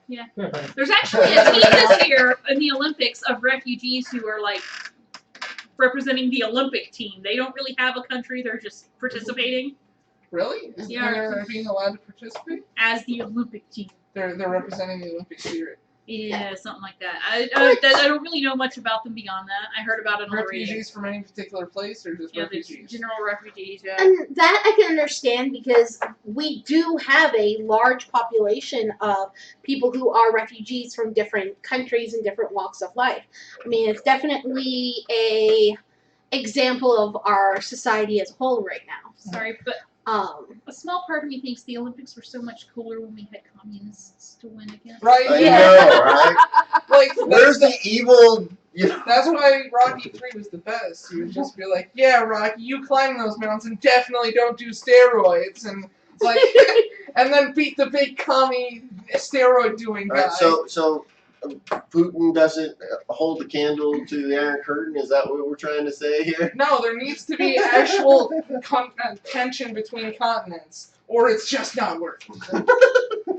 Here, buddy. There's actually a team this year in the Olympics of refugees who are representing the Olympic team. They don't really have a country; they're just participating Really? Yeah. They're being allowed to participate? as the Olympic team. They're representing the Olympic spirit. Yeah, something like that. I don't really know much about them beyond that. I heard about it on the radio. Refugees from any particular place or just Yeah, the refugees? general refugees. Yeah. And that I can understand because we do have a large population of people who are refugees from different countries and different walks of life. I mean, it's definitely a example of our society as a whole right now. Sorry, but a small part of me thinks the Olympics were so much cooler when we had communists to win against. Right? I Yeah. know, right? Where's that's, the evil? that's why Rocky 3 was the best. You would just be like, yeah, Rocky, you climb those mountains and definitely don't do steroids. And and then beat the big commie steroid doing guy. Alright, so Putin doesn't hold the candle to the Iron Curtain. Is that what we're trying to say here? No, there needs to be actual tension between continents, or it's just not working.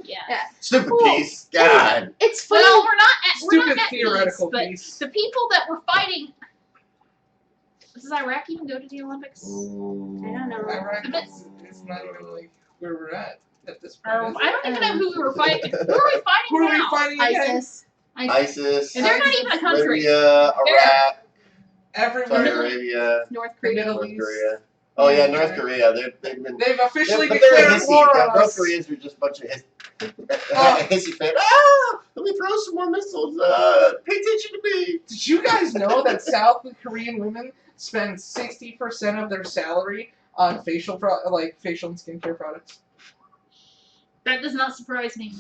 Yeah. Stupid Well, piece. God. It's funny. Well, we're not Stupid at theoretical peace, but piece. the people that were fighting. Does Iraq even go to the Olympics? I don't know. Iraq, But- it's not even where we're at this Or, point. I don't even know who we were fighting. Who are we fighting Who are we now? fighting against? ISIS. ISIS, And they're not even a country. Libya, Iraq, Everyone. Saudi Arabia, North The Korea. Middle North East. Korea. Oh yeah, North Korea. They've been. They've officially But they're declared hissy. war on North us. Koreans are just a bunch of Oh. hissy fans. Let me throw some more missiles. Pay attention to me. Did you guys know that South Korean women spend 60% of their salary on facial facial and skincare products? That does not surprise me.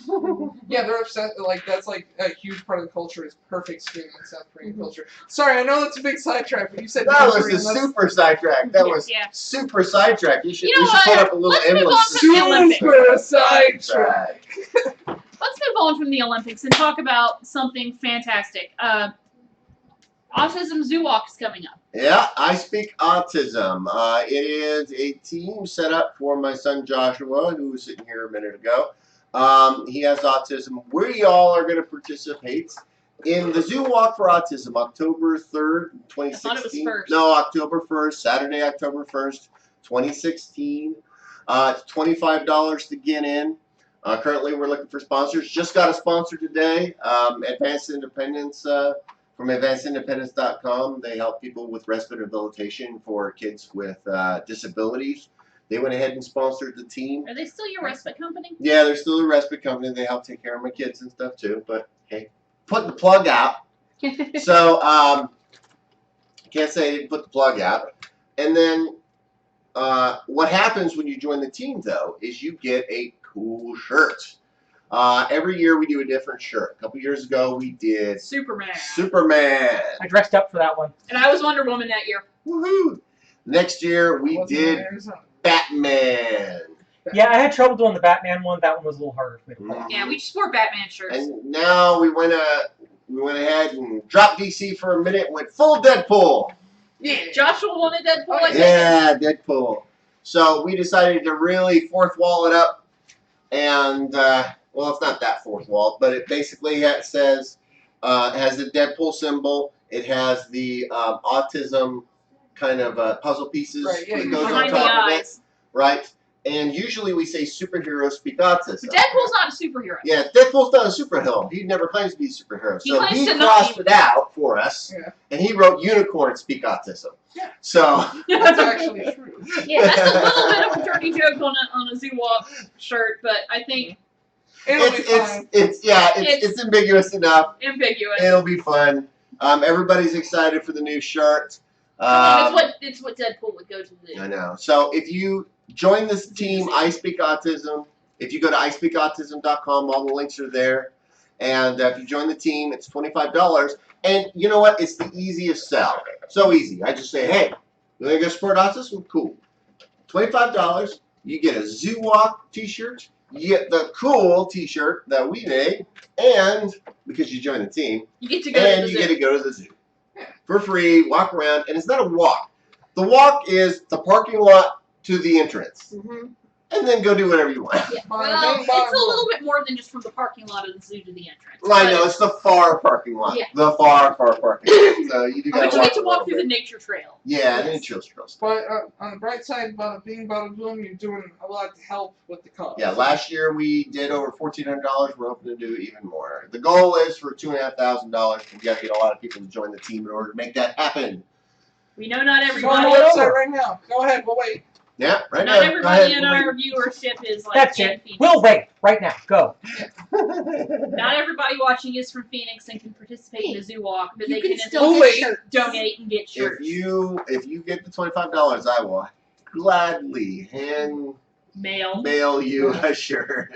Yeah, they're upset. That's a huge part of the culture is perfect skin in South Korean culture. Sorry, I know that's a big sidetrack, but you said That North was Korea, a and that's- super sidetrack. That was Yeah. super sidetrack. You should You know we should what? put up a little Let's move emblem. on to the Olympics. Super sidetrack. Let's move on from the Olympics and talk about something fantastic. Autism Zoo Walk is coming up. Yeah, I speak autism. It is a team set up for my son Joshua, who was sitting here a minute ago. He has autism. We all are going to participate in the Zoo Walk for Autism, October 3rd, 2016. I thought it was first. No, October 1st, Saturday, October 1st, 2016. It's $25 to get in. Currently, we're looking for sponsors. Just got a sponsor today, Advanced Independence from advancedindependence.com. They help people with respite rehabilitation for kids with disabilities. They went ahead and sponsored the team. Are they still your respite company? Yeah, they're still a respite company. They help take care of my kids and stuff too. But hey, put the plug out. So can't say I didn't put the plug out. And then what happens when you join the team though is you get a cool shirt. Every year we do a different shirt. A couple years ago we did Superman. I dressed up for that one. And I was Wonder Woman that year. Woohoo! Next year we Wasn't did in Arizona. Batman. Yeah, I had trouble doing the Batman one. That one was a little harder for me to pull off. Yeah, we just wore Batman shirts. And now we went ahead and dropped DC for a minute and went full Deadpool. Yeah. Joshua wanted Deadpool, I think. Yeah, Deadpool. So we decided to really fourth wall it up. And, well, it's not that fourth wall, but it basically says, it has the Deadpool symbol. It has the autism kind of puzzle pieces Right, yeah, that goes on behind the top of it. eyes. Right? And usually we say superheroes speak autism. Deadpool's not a superhero. Yeah, Deadpool's not a superhero. He never claims to be a superhero. He So claims he to not crossed be. it out for us, Yeah. and he wrote unicorns speak autism. Yeah. So That's actually true. Yeah, that's a little bit of a dirty joke on a Zoo Walk shirt, but I think It'll be fine. it's ambiguous enough. ambiguous. It'll be fun. Everybody's excited for the new shirt. It's what Deadpool would go to do. I know. So if you join this team, I Speak Autism. If you go to ispeakautism.com, all the links are there. And if you join the team, it's $25. And you know what? It's the easiest sell. So easy. I just say, hey, you want to go support autism? Cool. $25. You get a Zoo Walk t-shirt. You get the cool t-shirt that we made. And because you join the team, You get to go and to the you zoo. get to go to the zoo for free, walk around, and it's not a walk. The walk is the parking lot to the entrance, Mhm. and then go do whatever you want. Yeah. Bada Well, bing, it's bada a boom. little bit more than just from the parking lot of the zoo to the entrance. I know, it's the far parking lot. Yeah. The far parking lot. So you do But gotta you get to a walk little through the bit. nature trail. Yeah, and then Yes. chill stuff. But on the bright side, bada bing, bada boom, you're doing a lot to help with the cause. Yeah, last year we did over $1,400. We're hoping to do even more. The goal is for $2,500. We got to get a lot of people to join the team in order to make that happen. We know not Go on everybody. the website right now. Go ahead, we'll wait. Yeah, right Not now. everybody in Go our viewership is like That's in it. Phoenix. We'll wait. Right now. Go. ahead. Not everybody watching is from Phoenix and can participate in the zoo walk, but You they can can still Oh, get wait. shirts. donate and get If shirts. you get the $25, I will gladly hand Mail. mail you a shirt.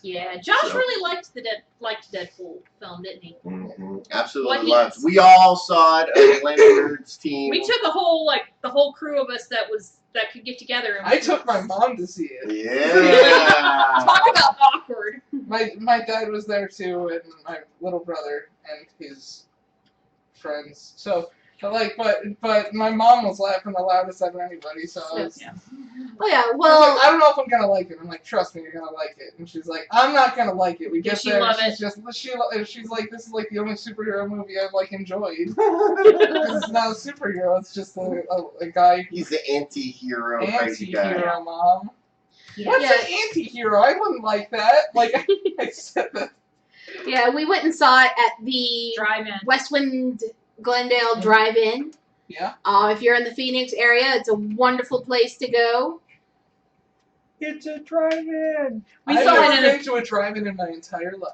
Yeah, Josh So- really liked Deadpool film, didn't he? Absolutely What he- loved. We all saw it as a Nerds team. We took the whole crew of us that could get together. And I took my mom to see it. Yeah. Talk about awkward. My dad was there too, and my little brother and his friends. So, but my mom was laughing the loudest out of anybody. So I was, Yeah. Oh yeah, I was well, like, I don't know if I'm gonna like it. I'm like, trust me, you're gonna like it. And she's like, I'm not gonna like it. We Does get she there, love she's it? just she's like, this is like the only superhero movie I've like enjoyed. It's not a superhero. It's just a guy He's the anti-hero crazy guy. anti-hero, mom. Yeah. What's Yes. an anti-hero? I wouldn't like that. Like I said that. yeah, we went and saw it at the Drive-in. Westwind Glendale Drive-In. Yeah. If you're in the Phoenix area, it's a wonderful place to go. It's a drive-in. We I've saw never it in been to a drive-in in my entire life.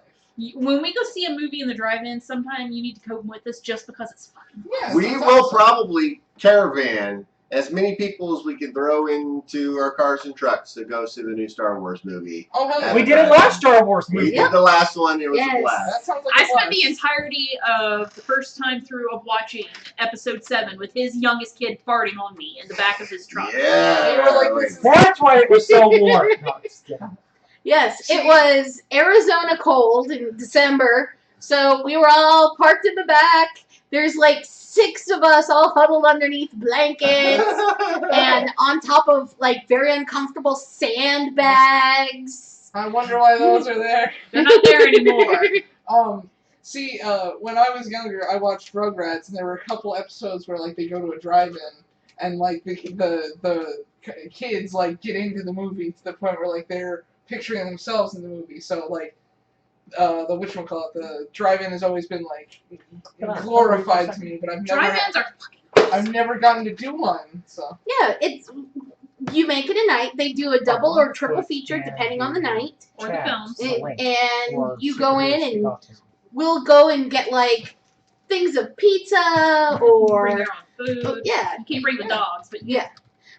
When we go see a movie in the drive-in, sometime you need to come with us just because it's fun. Yeah, We that's will awesome. probably caravan as many people as we can throw into our cars and trucks to go see the new Star Wars movie. Oh hell yeah. We did it last Star Wars We movie. did the last one. It was Yes. a blast. That sounds like I a spent the blast. entirety of the first time through of watching episode 7 with his youngest kid farting on me in the back of his truck. Yeah. You were like, this is- That's why it was so warm. No, just kidding. Yes, See- it was Arizona cold in December, so we were all parked in the back. There's like 6 of us all huddled underneath blankets and on top of like very uncomfortable sandbags. I wonder why those are there. They're not there anymore. See, when I was younger, I watched Rugrats, and there were a couple episodes where like they go to a drive-in, and like the kids like get into the movie to the point where like they're picturing themselves in the movie. So like the whatchamacallit, the drive-in has always been like glorified to me, but Drive-ins are I've never gotten to do one. So Yeah, it's you make it a night. They do a double or triple feature depending on the night, or the films. and you go in and we'll go and get like things of pizza Bring or your own food. yeah, You can't bring the dogs, but yeah.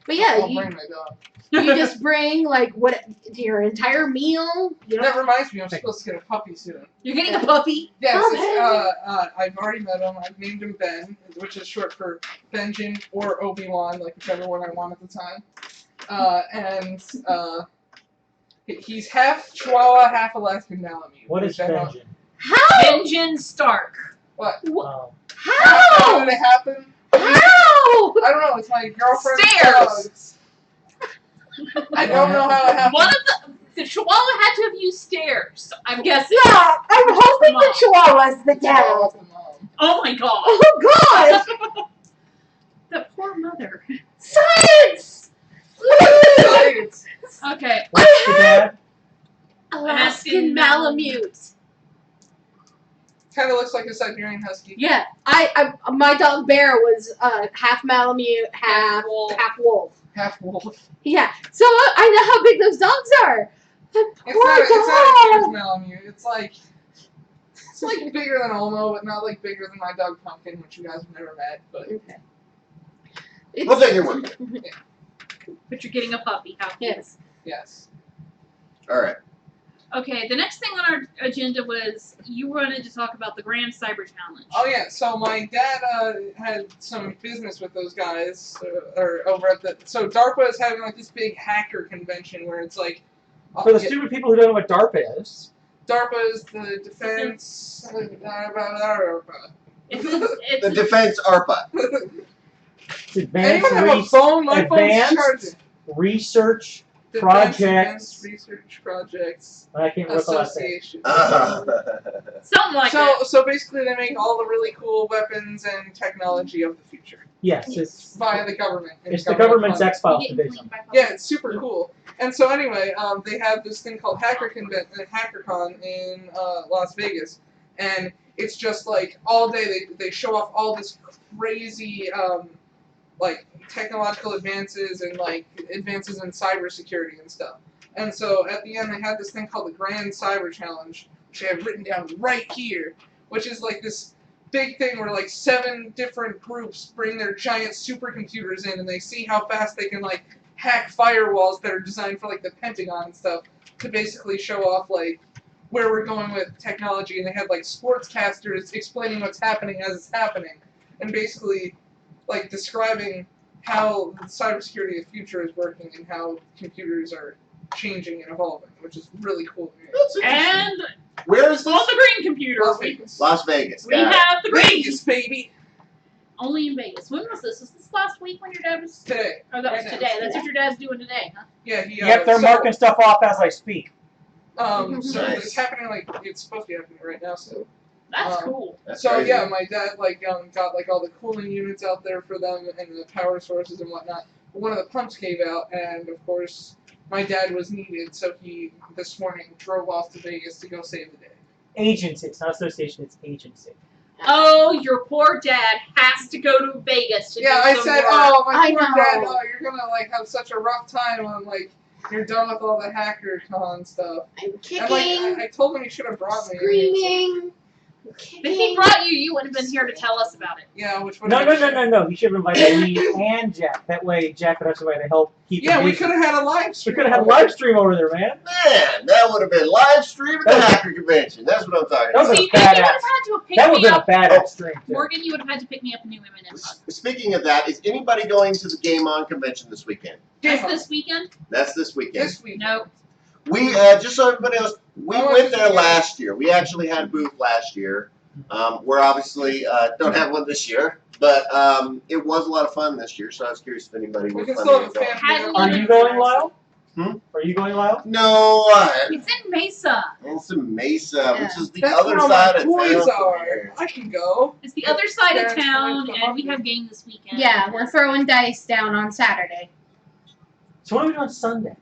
But yeah, I'll bring my dog. you just bring like what your entire meal. That reminds me, I'm supposed to get a puppy soon. You're getting a puppy. Yes, Oh, I've already met him. I've named him Ben, which is short for Benjamin or Obi-Wan, like whichever one I want at the time. He's half Chihuahua, half Alaskan Malamute. What is Benjamin? How? Benjamin Stark. What? Oh. How How? did it happen? How? I don't know. It's my girlfriend's Stairs. dogs. I don't know how it happened. One of the Chihuahua had to have used stairs. I'm guessing. Yeah, I'm hoping the Chihuahua's the dad. Chihuahua's the mom. Oh my god. Oh God! The poor mother. Science! Science. Okay. What's the dad? Alaskan Malamute. Kind of looks like a Siberian Husky. Yeah, my dog Bear was half Malamute, half wolf. Half wolf. Yeah, so I know how big those dogs are. The poor It's not a huge dog. Malamute. It's like bigger than Olmo, but not like bigger than my dog Pumpkin, which you guys have never met. But Okay. We'll take your word. But you're getting a puppy. How cute. Yes. yes. All right. Okay, the next thing on our agenda was you wanted to talk about the Grand Cyber Challenge. Oh yeah. So my dad had some business with those guys, or over at the. So DARPA is having like this big hacker convention where it's like. For the stupid people who don't know what DARPA is. DARPA is the defense. It's The Defense ARPA. It's advanced, Anyone have a phone? My phone's advanced charging. research Defense projects. Advanced Research Projects I can't remember what the last name. Association. something like that. So basically, they make all the really cool weapons and technology of the future Yes, it's via the government. and the government's funding. X-Files You get division. cleaned by Yeah, it's super cool. And so anyway, they have this thing called HackerCon in Las Vegas, and it's just like all day they show off all this crazy like technological advances and like advances in cybersecurity and stuff. And so at the end they had this thing called the Grand Cyber Challenge, which I have written down right here, which is like this big thing where like 7 different groups bring their giant supercomputers in and they see how fast they can like hack firewalls that are designed for like the Pentagon and stuff to basically show off like where we're going with technology. And they had like sportscasters explaining what's happening as it's happening and basically like describing how the cybersecurity of the future is working and how computers are changing and evolving, which is really cool. That's interesting. And Where is all this? the green computers. Las Vegas. Las Vegas. We Got it. have the green. Vegas, baby! Only in Vegas. When was this? Was this last week when your dad was? Today. Oh, that was Right now. today. That's what your dad's doing today, huh? Yeah, he. Yep, they're marking stuff off as I speak. So Nice. it's happening like it's supposed to be happening right now. So. That's cool. That's So crazy. yeah, my dad like got like all the cooling units out there for them and the power sources and whatnot. But one of the pumps gave out, and of course my dad was needed, so he this morning drove off to Vegas to go save the day. Agency. It's not association, it's agency. Oh, your poor dad has to go to Vegas to Yeah, do I some said, work. oh my I poor know. dad, oh you're gonna like have such a rough time when like you're done with all the hacker con stuff. I'm And kicking, like I told him he should have brought me. screaming, If he kicking. brought you, you would have been here to tell us about it. Yeah, which would No. He should have invited me and Jack. That way, Jack would have somebody to help keep. Yeah, him we busy. could have had a live We stream. could have had a live stream over there, man. Man, that would have been live stream at the hacker convention. That's what I'm talking That was about. a See, you would have badass. had to have picked That would me have been a up. badass stream. Too. Morgan, you would have had to pick me up a new M&M. Speaking of that, is anybody going to the Game On convention this weekend? That's this weekend? That's this weekend. This week. No. We just so everybody else, we Oh, went there yeah. last year. We actually had a booth last year. We're obviously don't have one this year, but it was a lot of fun this year. So I was curious if anybody We was can planning still to have go. a Hadn't fan. Are you going, Lyle? Hmm? Are you going, Lyle? No, It's in Mesa. it's in Mesa, which is the That's other where all side my of boys town. are. I can go. It's the other side of That's town, fine. and we have game this weekend. Yeah, we're throwing dice down on Saturday. So what are we doing on Sunday?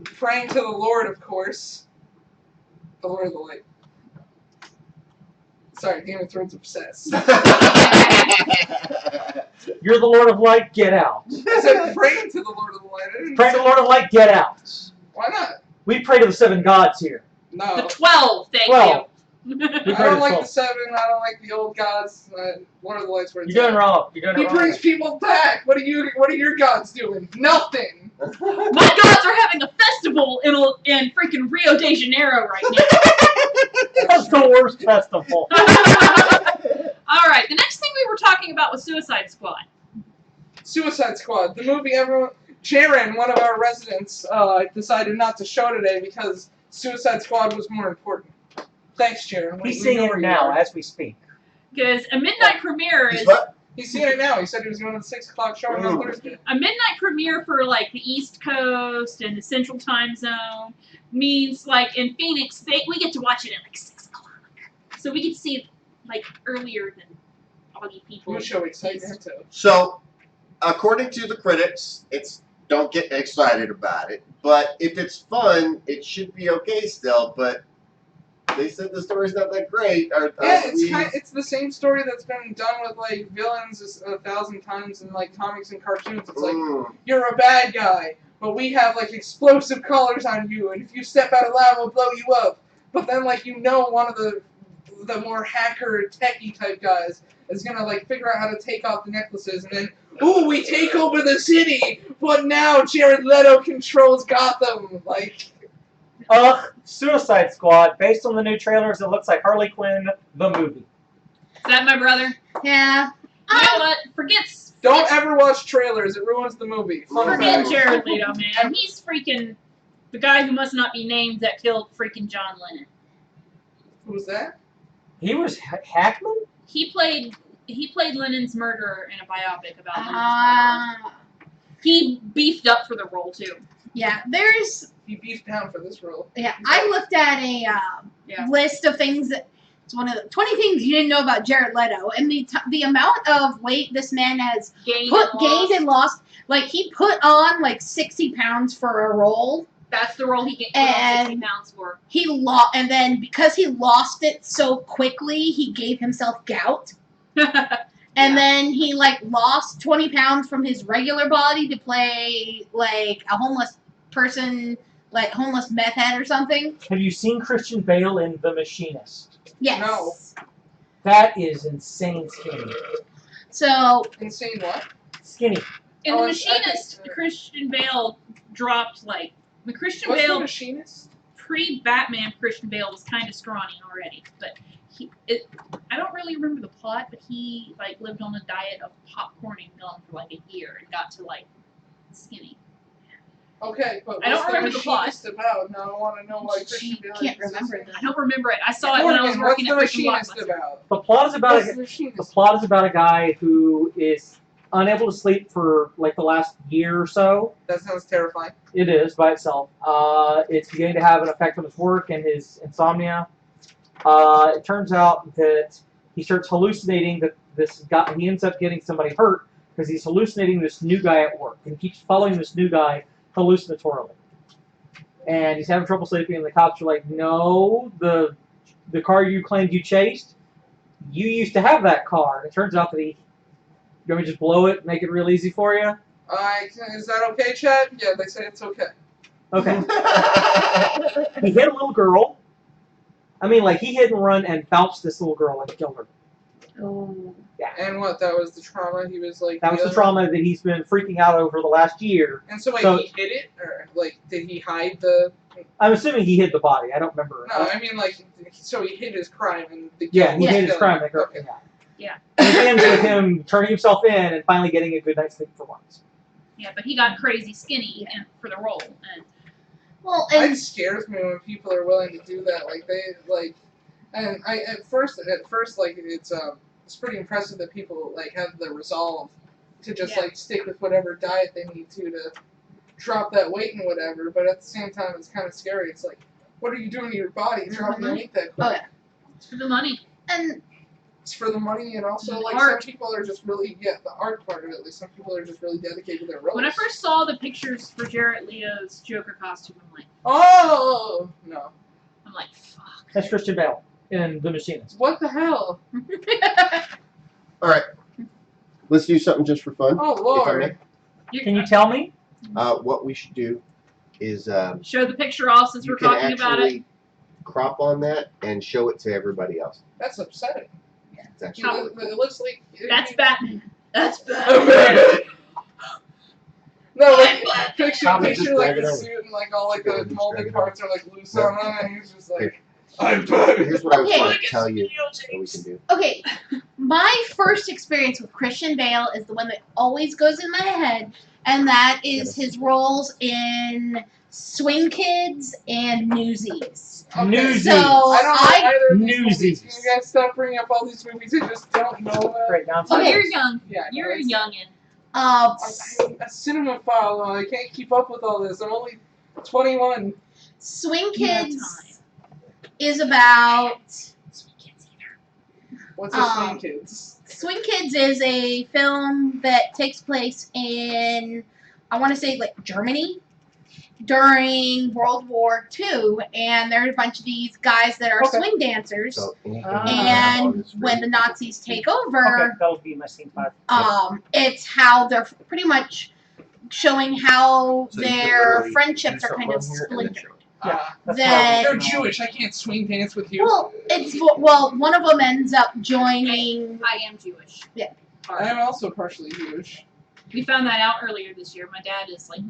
Praying to the Lord, of course. The Lord of the Light. Sorry, Game of Thrones obsessed. You're the Lord of Light, get out. I said praying to the Lord of the Light. I didn't Pray to say- the Lord of Light, get out. Why not? We pray to the 7 gods here. No. The 12, thank 12. you. We I pray to don't the like 12. the 7. I don't like the old gods. Lord of the Light's where it's You're doing at. wrong. You're doing He it wrong. brings people back. What are your gods doing? Nothing. My gods are having a festival in freaking Rio de Janeiro right now. That's the worst festival. Alright, the next thing we were talking about was Suicide Squad. Suicide Squad, the movie everyone. Sharon, one of our residents, decided not to show today because Suicide Squad was more important. Thanks, Sharon. He's We seeing know it where you now are. as we speak. Because a midnight premiere He's is what? He's seeing it now. He said he was going to the 6 o'clock showing on Thursday. a midnight premiere for like the East Coast and the Central Time Zone means like in Phoenix we get to watch it at like 6 o'clock, so we get to see it like earlier than all you people. We'll show excitement too. So, according to the critics, don't get excited about it. But if it's fun, it should be okay still. But they said the story's not that great. Yeah, it's the same story that's been done with like villains 1,000 times in like comics and cartoons. It's like you're a bad guy, but we have like explosive colors on you, and if you step out of line, we'll blow you up. But then like one of the more hacker techie type guys is gonna like figure out how to take off the necklaces, and then ooh, we take over the city, but now Jared Leto controls Gotham. Like. Suicide Squad, based on the new trailers, it looks like Harley Quinn, the movie. Is that my brother? Yeah. You know what? Don't ever watch trailers. It ruins the movie. Forget fact. Jared Leto, man. He's freaking the guy who must not be named that killed freaking John Lennon. Who was that? He was Hackman? He played Lennon's murderer in a biopic about Lennon's murderer. He beefed up for the role too. Yeah, there's. He beefed down for this role. Yeah, I looked at a list of things that. It's one of the 20 things you didn't know about Jared Leto, and the amount of weight this man has gained and lost. Like he put on like 60 pounds for a role. That's the role he put on 60 pounds for. He lost, and then because he lost it so quickly, he gave himself gout. And then he like lost 20 pounds from his regular body to play like a homeless person, like homeless meth head or something. Have you seen Christian Bale in The Machinist? Yes. No. That is insane skinny. So Insane what? Skinny. In The Machinist, Christian Bale dropped like the Christian What's Bale the Machinist? pre-Batman. Christian Bale was kind of scrawny already, but I don't really remember the plot, but he like lived on a diet of popcorn and gum for like a year and got to like skinny. Okay, but I don't what's remember the the plot. Machinist about? Now I want to know why Christian Bale can't exists. remember that. I don't remember it. I saw it when I was Morgan, working at what's the freaking Machinist Blockbuster. about? The plot is about What's the the Machinist? plot is about a guy who is unable to sleep for like the last year or so. That sounds terrifying. It is by itself. It's beginning to have an effect on his work and his insomnia. It turns out that he starts hallucinating that this guy. He ends up getting somebody hurt because he's hallucinating this new guy at work, and he keeps following this new guy hallucinatorily. And he's having trouble sleeping, and the cops are like, "No, the car you claimed you chased, you used to have that car." And it turns out that he. You want me to just blow it, make it real easy for you? Is that okay, Chad? Yeah, they say it's okay. Okay. He hit a little girl. I mean, like, he hit and run and bounced this little girl and killed her. Oh. Yeah. And what? That was the trauma he was like. That was the trauma that he's been freaking out over the last year. And so, wait, So- he hid it, or like, did he hide the? I'm assuming he hid the body. I don't remember. No, I mean like, so he hid his crime and the. Yeah, he guilt hid was his crime. killing That him. girl. Okay. Yeah. And it ends with him turning himself in and finally getting a good night's sleep for once. Yeah, but he got crazy skinny and for the role. And Well, It and scares me when people are willing to do that. Like they like, and I at first like it's pretty impressive that people like have the resolve to just Yeah. like stick with whatever diet they need to drop that weight and whatever. But at the same time, it's kind of scary. It's like, what are you doing to your body dropping the weight that quick? Oh, yeah. it's for the money. and It's for the money, and also The like art. some people are just really the art part of it. Like some people are just really dedicated to their roles. When I first saw the pictures for Jared Leto's Joker costume, I'm like, oh no. fuck. That's Christian Bale. in The Machinist. What the hell? All right. Let's do something just for fun. Oh if I Lord. Can you tell me? may. What we should do is Show the picture off since you we're can talking about it. actually crop on that and show it to everybody else. That's upsetting. It's actually How- really cool. It looks like That's Batman. That's Oh, Batman. man. No, like picture Probably just like drag it the over. suit and like all like Yeah, the just molding drag it parts are like loose Yeah. on him, and he's just like, Here. I'm Batman. Here's what I was Okay. going to tell you that we can do. Okay, my first experience with Christian Bale is the one that always goes in my head, and that is his roles in Swing Kids and Newsies. Okay. Newsies. So I don't know either of these Newsies. movies. Can you guys stop bringing up all these movies I just don't know about? Great, now Oh, Okay. you're young. Yeah, no, You're a it's- youngin. Uh, I'm a cinemaphile. I can't keep up with all this. I'm only 21. Swing You have Kids is about What's a Swing Kids? Swing Kids is a film that takes place in, I want to say, like Germany during World War II, and there are a bunch of these guys that are Okay. swing dancers. So anything Ah. you have on And this when the screen, Nazis take Okay, over, that'll be my scene 5. it's how they're pretty much showing how So you can their literally friendships do are kind of something on here and then splintered. Yeah. That's Then- You're Jewish. I can't swing dance with you. Well, one of them ends up joining. I am Jewish. Yeah. I am also partially Jewish. We found that out earlier this year. My dad is like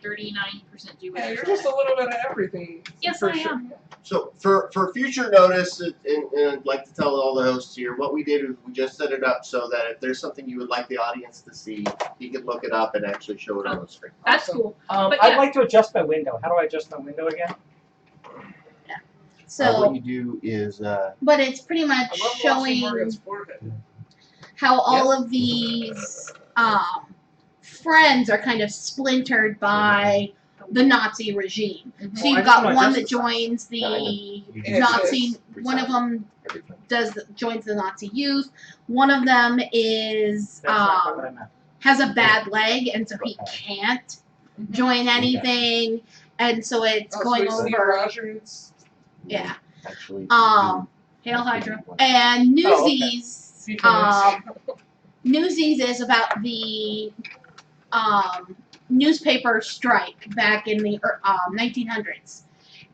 39% Jewish. Yeah, you're just a little bit of everything. Yes, for I sure. am. So for future notice, and I'd like to tell all the hosts here, what we did is we just set it up so that if there's something you would like the audience to see, you can look it up and actually show it on the screen. That's Awesome. cool. But I'd yeah. like to adjust my window. How do I adjust my window again? So, what you do is but it's pretty much I love watching showing Morgan's forehead. how all of these friends are kind of splintered by the Nazi regime. So Well, I you've just got wanna one adjust that the joins the Yeah, I know. You can Nazi. adjust One of them everything. joins the Nazi youth. One of them is That's not what I meant. has a bad leg, and so he can't join anything. And so it's going so Steve over. Rogers. Yeah. Actually, Hail Hydra. And Oh, okay. Newsies. Steve Rogers. Newsies is about the newspaper strike back in the 1900s,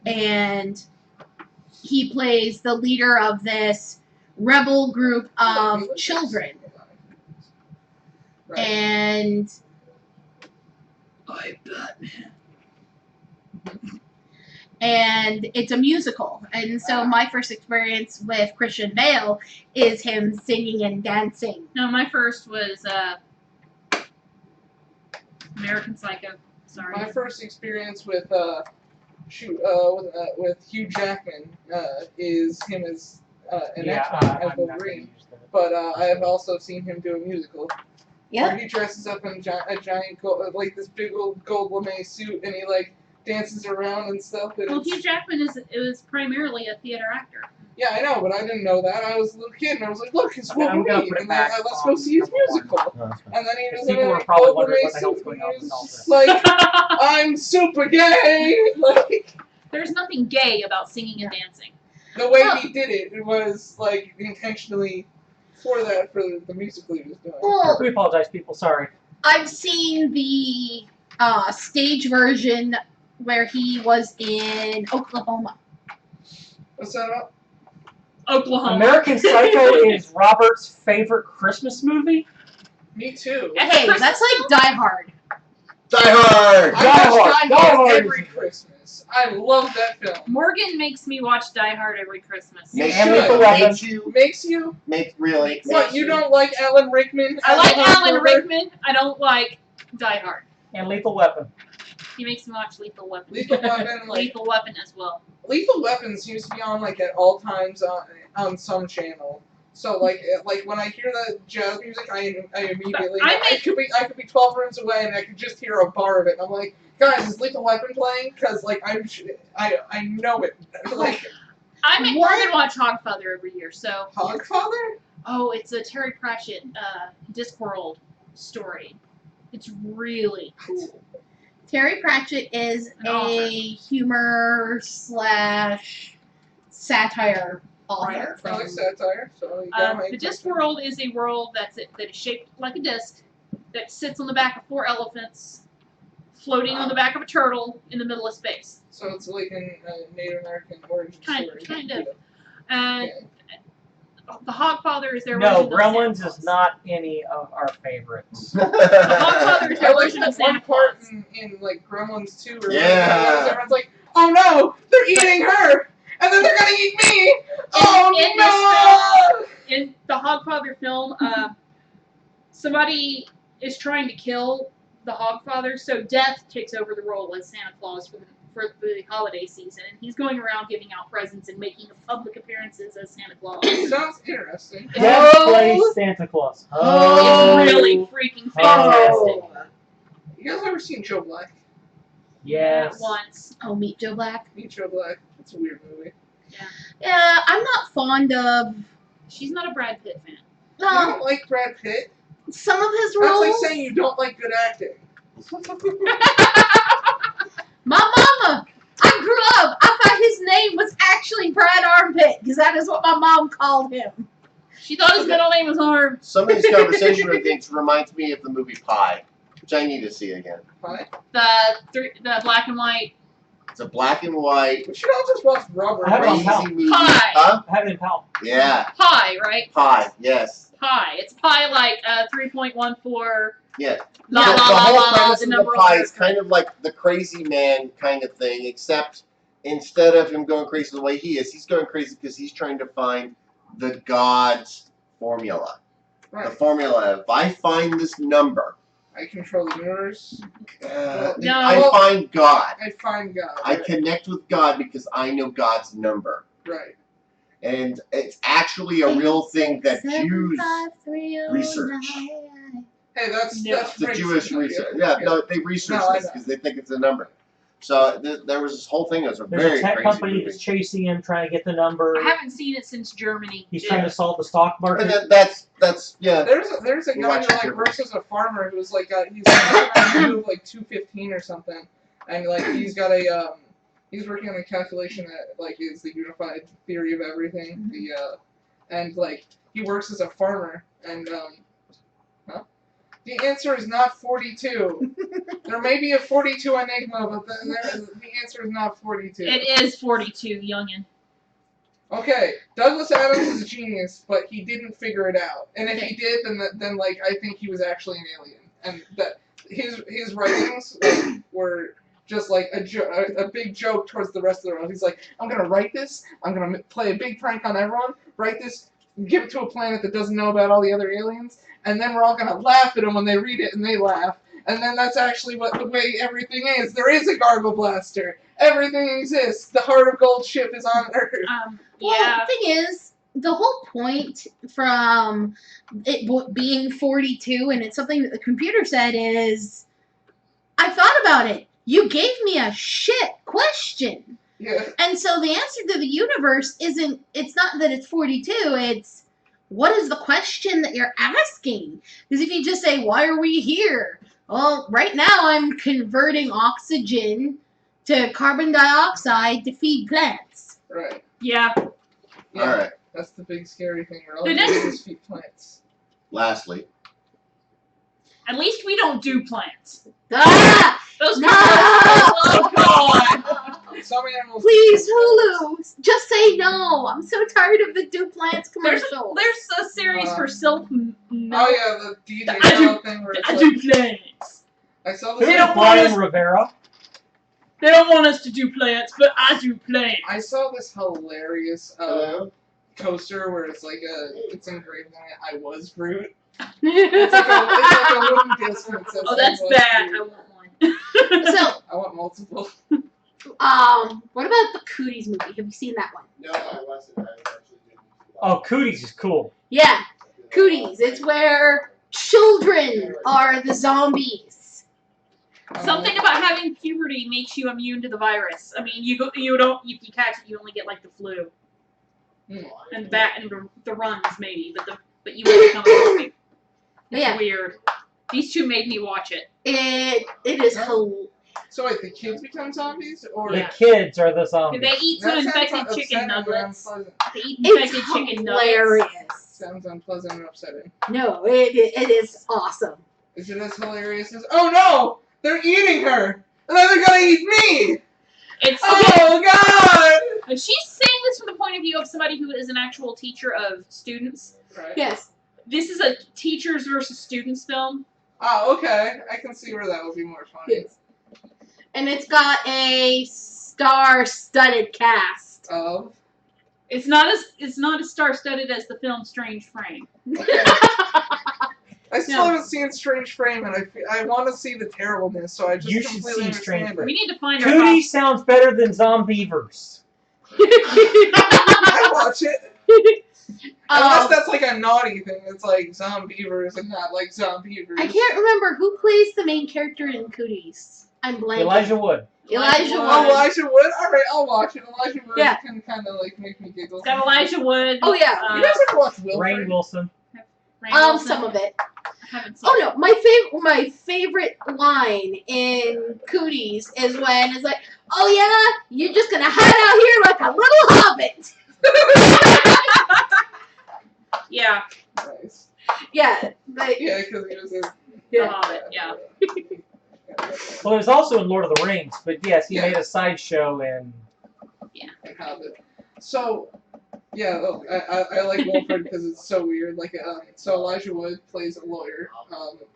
and he plays the leader of this rebel group of children, Right. and I'm Batman. and it's a musical. And so my first experience with Christian Bale is him singing and dancing. No, my first was American Psycho. Sorry. My first experience with with Hugh Jackman is him as an X-Men as I'm not gonna Wolverine. use that. But I have also seen him do a musical Yeah. where he dresses up in a giant gold, like this big old gold lame suit, and he like dances around and stuff. And Well, it's- Hugh Jackman is primarily a theater actor. yeah, I know, but I didn't know that. I was a little kid, and I was like, "Look, it's Okay, I'm Wolverine!" gonna put it And then back let's go on see his number one. musical. No, that's fine. And then he was in People a are probably gold wondering lame what the hell's suit, going and on he with all was this. like, "I'm super gay!" Like There's nothing gay about singing and dancing. the way Well- he did it, it was like intentionally for the musical he was doing. Well, We apologize, people. Sorry. I've seen the stage version where he was in Oklahoma. What's that about? Oklahoma. American Psycho is Robert's favorite Christmas movie. Me too. That's Hey, Christmas that's like Die Hard. Die Hard! I Die watch Hard, Die Die Hard Hard every is- Christmas. I love that film. Morgan makes me watch Die Hard every Christmas. You Makes And should. Lethal Weapon. Makes you Makes you? really. What, makes you don't like Alan Rickman? I like Alan Rickman. Rickman. I don't like Die Hard. And Lethal Weapon. He makes me watch Lethal Weapon. Lethal Weapon, like Lethal Weapon as well. Lethal Weapon seems to be on like at all times on some channel. So like when I hear the jazz music, I immediately But I could be 12 rooms away and I could just hear a bar of it. And I'm like, guys, is Lethal Weapon playing? Because like I know it. Like I make What? Morgan watch Hogfather every year. So Hogfather? oh, it's a Terry Pratchett Discworld story. It's really cool. Terry Pratchett is An author. a humor / satire author. I like satire, so you gotta make The Discworld is a world that is shaped like a disc that sits on the back of 4 elephants, floating on the back of a turtle in the middle of space. So it's like a Native American origin story. Kind of. And the Hogfather is their No, version of Santa Gremlins Claus. is not any of our favorites. The Hogfather is I their like version of that Santa one part Claus. in like Gremlins 2 or Yeah. everyone's like, oh no, they're eating her! And then they're gonna eat me! Oh no! In the Hogfather film, somebody is trying to kill the Hogfather, so Death takes over the role as Santa Claus for the holiday season, and he's going around giving out presents and making public appearances as Santa Claus. Sounds interesting. Death Oh. plays Santa Claus. It's really freaking fantastic. You guys ever seen Joe Black? Yes. Once. Oh, Meet Joe Black. Meet Joe Black. It's a weird movie. Yeah, I'm not fond of She's not a Brad Pitt fan. You don't like Brad Pitt? some of his That's roles. like saying you don't like good acting. My mama, I grew up, I thought his name was actually Brad Armpit, because that is what my mom called him. She thought his middle name was Harm. Some of these conversation things reminds me of the movie Pi, which I need to see again. Pie? The black and white. It's a black and white, We should all just watch Rubber. I have it on crazy Pal. movie. Pie. Huh? I have it in Pal. Yeah, Pi, right? Pi. Yes. Pi. It's pi like 3.14. Yeah. La the la la whole la la. premise The of the number Pi of is kind of like the crazy man kind of thing, except instead of him going crazy the way he is, he's going crazy because he's trying to find the God's formula. Right. The formula. If I find this number, I control the universe. No. I find God. I find God. I Right. connect with God because I know God's number. Right. And it's actually a real thing that Jews research. Hey, that's No. that's It's a crazy. Jewish research. Yeah, no, they research No, I this know. because they think it's a number. So there was this whole thing. It was a There's very a tech crazy company movie. that's chasing him, trying to get the number. I haven't seen it since Germany. He's trying to solve the stock market. And that's yeah. There's a We guy watched who it. like works as a farmer who's like he's like like 215 or something, and like he's got a he's working on a calculation that like is the unified theory of everything. And like he works as a farmer, and the answer is not 42. There may be a 42 enigma, but the answer is not 42. It is 42, youngin. Okay, Douglas Adams is a genius, but he didn't figure it out. And if he did, then like I think he was actually an alien, and that his writings were just like a big joke towards the rest of the world. He's like, I'm gonna write this, I'm gonna play a big prank on everyone, write this, give it to a planet that doesn't know about all the other aliens, and then we're all gonna laugh at them when they read it and they laugh. And then that's actually what the way everything is. There is a Gargle Blaster. Everything exists. The Heart of Gold ship is on Earth. Well, Yeah. the thing is, the whole point from it being 42, and it's something that the computer said, is I thought about it. You gave me a shit question. Yeah. And so the answer to the universe isn't, it's not that it's 42, it's what is the question that you're asking? Because if you just say, why are we here? Well, right now I'm converting oxygen to carbon dioxide to feed plants. Right. Yeah. Yeah. All right. That's the big scary thing. We're all The doing next- is feed plants. Lastly, At least we don't do plants. Ah! Those No! Oh, God. Some animals. Please, Hulu, just say no. I'm so tired of the Do Plants commercials. There's a series for Silk Oh Milk. yeah, the DJ I do- Khaled thing where it's I like, do plants. I saw Who's this. don't want Brian us- Rivera? They don't want us to do plants, but I do plants. I saw this hilarious coaster where it's like it's engraved on it. I was Groot. It's like a wooden disc and it says Oh, that's I was bad. I Groot. want one. So, I want multiple. what about the Cooties movie? Have you seen that one? no, I wasn't. I actually didn't. Oh, Cooties is cool. Yeah, Cooties. It's where children are the zombies. Something about having puberty makes you immune to the virus. I mean, you don't if you catch it, you only get like the flu and the runs maybe, but you won't become a It's Yeah. weird. These two made me watch it. It is So wait, the kids become zombies, or Yeah. The kids are the They zombies. eat some That sounds infected upsetting chicken and nuggets. unpleasant. They eat It's infected chicken nuggets. hilarious. Sounds unpleasant and upsetting. No, it is awesome. Is it as hilarious as? Oh no! They're eating her, and then they're gonna eat me. It's Oh God! and she's saying this from the point of view of somebody who is an actual teacher of students. Right. Yes. This is a teachers versus students film. Oh, okay. I can see where that would be more funny. Yes. And it's got a star-studded cast. Of. It's not as star-studded as the film Strange Frame. Okay. I still No. haven't seen Strange Frame, and I want to see the terribleness, so I just You should completely see Strange understand Frame. We it. need to find our Cootie sounds better than Zombievers. I watch it. Unless Um, that's like a naughty thing. It's like Zombievers and not like Zombievers. I can't remember who plays the main character in Cooties. I'm blanking. Elijah Wood. Elijah Oh, Wood. Elijah Wood? Alright, I'll watch it. Elijah Wood Yeah. can kind of like make me giggle. It's got Elijah Wood. Oh, yeah. You guys ever watch Rainn Wilfred? Wilson. Rainn Wilson. Some of it. I haven't seen Oh it. no, my favorite line in Cooties is when it's like, "Oh yeah, you're just gonna hide out here like a little hobbit." Yeah. Nice. Yeah, but Yeah, because he was in... The Hobbit, yeah. Well, it was also in Lord of the Rings, but yes, he Yeah. made a sideshow in. And Hobbit. So, yeah, look, I like Wilfred because it's so weird. Like, so Elijah Wood plays a lawyer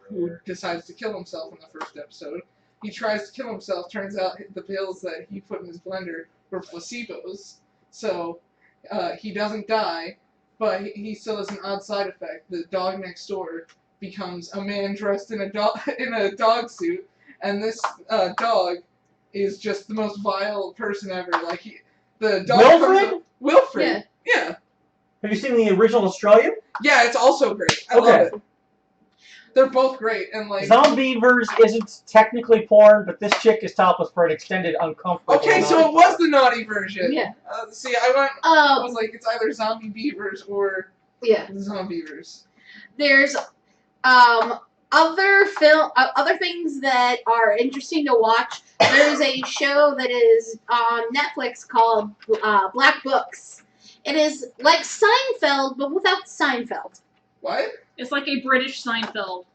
who decides to kill himself in the first episode. He tries to kill himself. Turns out the pills that he put in his blender were placebos. So he doesn't die, but he still has an odd side effect. The dog next door becomes a man dressed in a dog suit, and this dog is just the most vile person ever. Like the dog Wilfred? comes up, Wilfred. Yeah. Yeah. Have you seen the original Australian? Yeah, it's also great. I love Okay. it. They're both great, and like. Zombievers isn't technically porn, but this chick is topless for an extended, uncomfortable. Okay, so amount it of was time. the naughty version. Yeah. See, I was like, it's either zombie beavers or yeah. zombievers. There's other things that are interesting to watch. There's a show that is on Netflix called Black Books. It is like Seinfeld, but without Seinfeld. What? It's like a British Seinfeld.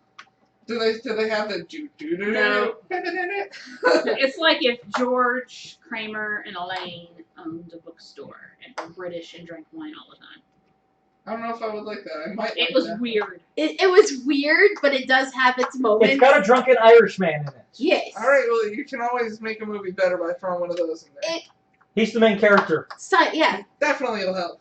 Do they have the do? No. It's like if George, Kramer, and Elaine owned a bookstore and were British and drank wine all the time. I don't know if I would like that. I might. It like was that. weird. It was weird, but it does have its moments. It's got a drunken Irishman in it. Yes. All right, well, you can always make a movie better by throwing one of those in there. He's the main character. Yeah. Definitely, it'll help.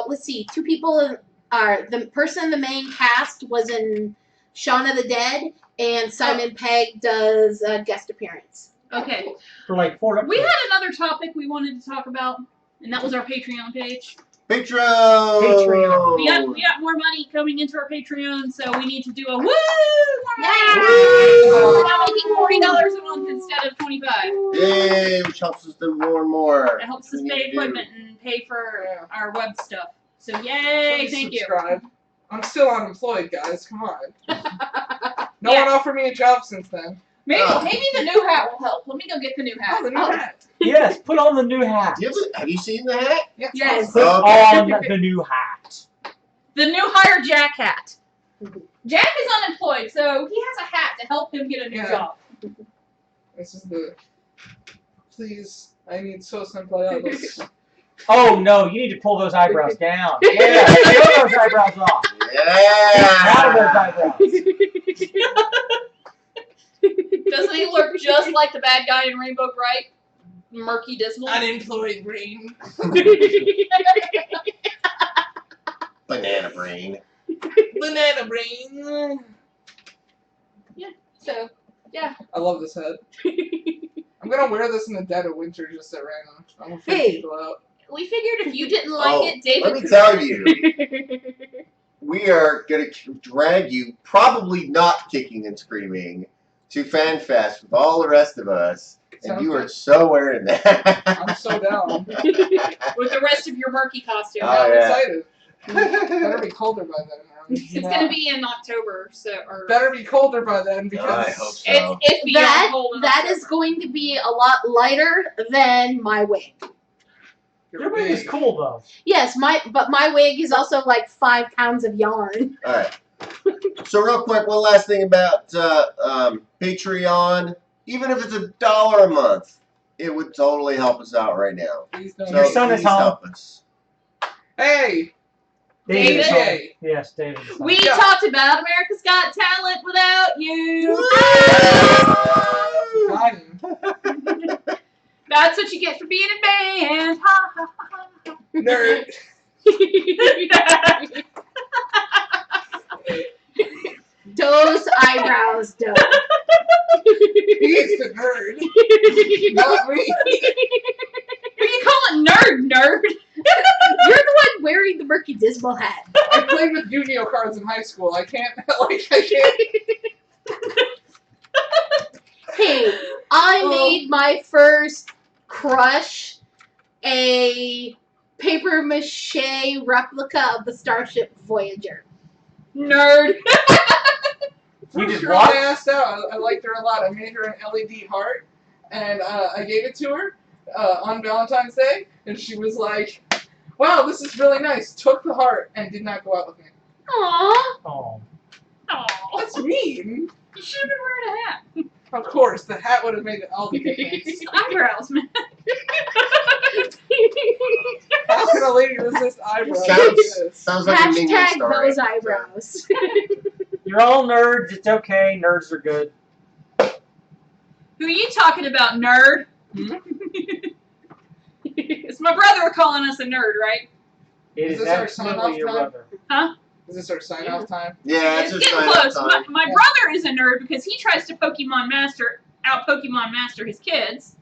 Let's see. Two people are the person in the main cast was in Shaun of the Dead, and Simon Pegg does a guest appearance. Okay. For like 4 We episodes. had another topic we wanted to talk about, and that was our Patreon page. Patreon. We got more money coming into our Patreon, so we need to do a woo! More Yeah! money! We're now making $40 a month instead of $25. Yay, which helps us do more and more. It helps We us need pay to do. equipment and pay for our web stuff. So yay! Please Thank you. subscribe. I'm still unemployed, guys. Come on. No Yeah. one offered me a job since then. Maybe Oh. maybe the new hat will help. Let me go get the new hat. Oh, the new hat. Yes, put on the new hat. Have you seen the hat? Yeah, it's Yes. Put Okay. on the new hat. The new hire Jack hat. Jack is unemployed, so he has a hat to help him get a new Yeah. job. This is the. Please, I need sos empleados. Oh no, you need to pull those eyebrows down. Yeah, show those eyebrows off. Out of those Yeah. eyebrows. Doesn't he look just like the bad guy in Rainbow Bright? Murky Dismal. Unemployed brain. Banana brain. Banana brain. So, yeah. I love this hat. I'm gonna wear this in the dead of winter just at random. I'm gonna freak Hey. people out. We figured if you didn't like it, David Let me could- tell you, we are going to drag you, probably not kicking and screaming, to FanFest with all the rest of us, and Sounds you are good. so wearing that. I'm so down. with the rest of your murky costume. Oh, I'm yeah. excited. Better be colder by then now. It's Yeah. gonna be in October, so or Better be colder by then because I hope so. it's beyond That cold in that is October. going to be a lot lighter than my wig. Your wig is cool though. Yes, but my wig is also like 5 pounds of yarn. All right. So real quick, one last thing about Patreon. Even if it's $1 a month, it would totally help us out right now. Please don't. So Your son is please home. help us. Hey, David? is home. DJ. Yes, David. is home. We Yeah. talked about America's Got Talent without you. Got him. That's what you get for being in band. Ha ha ha ha. Nerd. Those eyebrows, though. He's the nerd. Not me. Who you calling nerd? You're the one wearing the Murky Dismal hat. I played with Yu-Gi-Oh cards in high school. I can't. I can't. Hey, I made my first crush a paper mache replica of the Starship Voyager. Nerd. You just Girl watched? I asked out. I liked her a lot. I made her an LED heart, and I gave it to her on Valentine's Day, and she was like, "Wow, this is really nice." Took the heart and did not go out with me. Aww. Oh. Aw. That's mean. You should have been wearing a hat. Of course, the hat would have made all the difference. It's eyebrows, man. How can a lady resist eyebrows like Sounds, this? sounds like a minion Hashtag story. those eyebrows. You're all nerds. It's okay. Nerds are good. Who are you talking about, nerd? Hmm? It's my brother calling us a nerd, right? It Is is this our sign-off absolutely your time? brother. Is this our sign-off time? Yeah, It's it's just getting sign close. up time. My brother is a nerd because he tries to Pokemon Master his kids.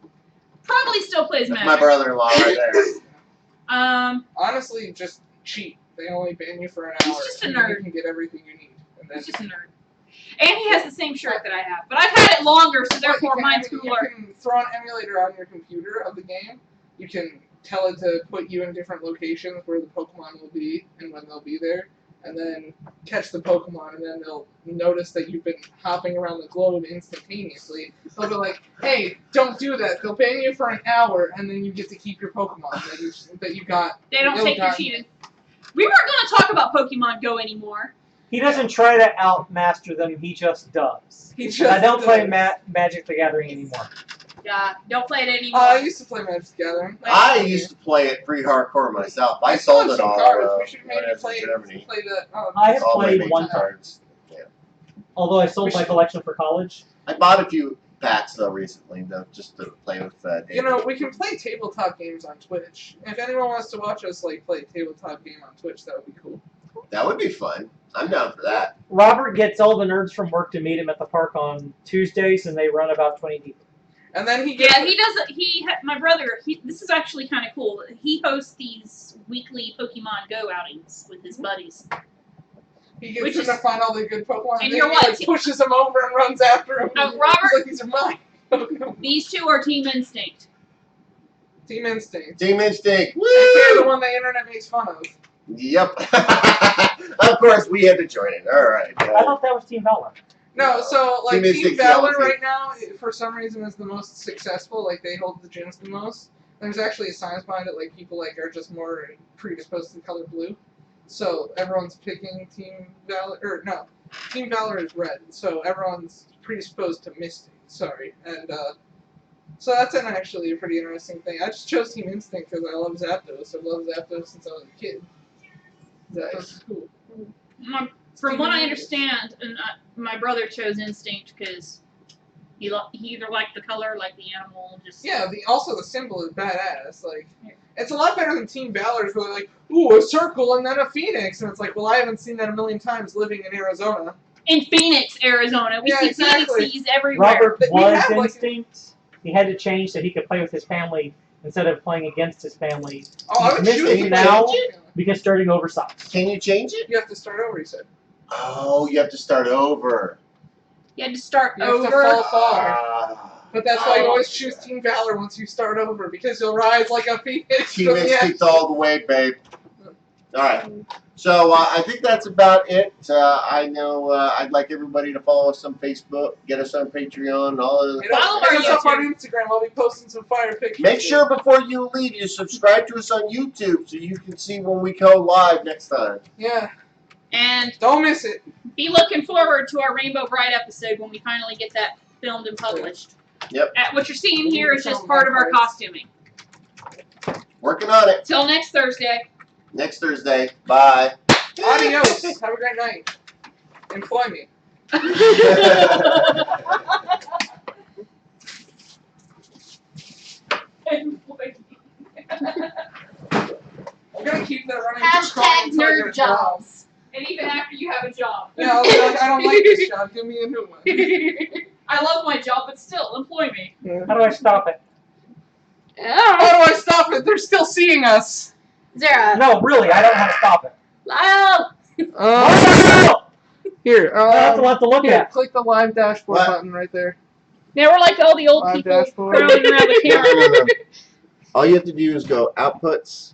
Probably still plays That's Magic. my brother-in-law right there. Honestly, just cheat. They only ban you for an hour. He's just a and then nerd. You can get everything you need. And then He's just a nerd. And he has the same shirt that I have. But I've had it longer, so therefore mine's You cooler. can throw an emulator on your computer of the game. You can tell it to put you in different locations where the Pokemon will be and when they'll be there. And then catch the Pokemon, and then they'll notice that you've been hopping around the globe instantaneously. They'll be like, "Hey, don't do that." They'll ban you for an hour, and then you get to keep your Pokemon that you got. They don't take your ill-gotten. cheated. We weren't going to talk about Pokemon Go anymore. He doesn't try to outmaster them. He just does. He And just I don't play does. Magic the Gathering anymore. Yeah, don't play it anymore. I used to play Magic the Gathering. I used to play it pretty hardcore myself. I still sold have it some all cards. We when should I maybe was play in Germany. the. I have All my played big one time. cards. Although I sold We my should- collection for college. I bought a few packs though recently, though, just to play with David. You know, we can play tabletop games on Twitch. If anyone wants to watch us play a tabletop game on Twitch, that would be cool. That would be fun. I'm down for that. Robert gets all the nerds from work to meet him at the park on Tuesdays, and they run about 20 people. And then he gets Yeah, he does. My brother. This is actually kind of cool. He hosts these weekly Pokemon Go outings with his buddies. He gets Which him is- to find all the good Pokemon, And then you're he what? like, pushes them over and runs after him. Robert- He's like, these are mine. These two are Team Instinct. Team Instinct. Team Instinct. And they're the Woo! one the internet makes fun of. Yep. Of course, we had to join it. All right. I thought that was Team Valor. No, so like Team Team Instinct's Valor yellow, right now, for some reason, is the most successful. Like they hold the gyms the most. There's actually a science behind it. Like people like are just more predisposed to the color blue, so everyone's picking Team Valor. Or no, Team Valor is red, so everyone's predisposed to Mystic. Sorry, and so that's actually a pretty interesting thing. I just chose Team Instinct because I love Zapdos. I've loved Zapdos since I was a kid. Zapdos is cool. From what I understand, and my brother chose Instinct because he either liked the color, like the animal, just Yeah, also the symbol is badass. Like, it's a lot better than Team Valor's where they're like, ooh, a circle and then a phoenix. And it's like, well, I haven't seen that a million times living in Arizona. in Phoenix, Arizona. We Yeah, see exactly. Phoenixes everywhere. Robert But we was have, like- Instinct. He had to change so he could play with his family instead of playing against his family Oh, I would Mystic choose to play now? with you. because starting over sucks. Can you change it? You have to start over, he said. Oh, you have to start over. You had to start You have to over. fall far. Ah. But that's why you Oh. always choose Team Valor once you start over, because you'll rise like a phoenix Team from the Instinct all the way, babe. All right. So I think that's about it. I know I'd like everybody to follow us on Facebook, get us on Patreon, all of the. Follow Hit our us up on YouTube. Instagram. I'll be posting some fire pictures. Make sure before you leave, you subscribe to us on YouTube so you can see when we go live next time. Yeah. And Don't miss it. be looking forward to our Rainbow Bride episode when we finally get that filmed and published. Yep. What you're seeing here is just part of our costuming. Working on it. Till next Thursday. Next Thursday. Bye. Adios. Have a great night. Employ me. I'm gonna keep that running. Hashtag nerd jobs. And even after you have a job. Yeah, I'll be like, I don't like this job. Give me a new one. I love my job, but still, employ me. How do I stop it? How do I stop it? They're still seeing us. Zara. No, really, I don't know how to stop it. Oh. Oh, Here. that's a lot to look Here, at. click the live dashboard What? button right there. Now we're like all the old Live people dashboard. crowding around the camera. No. All you have to do is go outputs,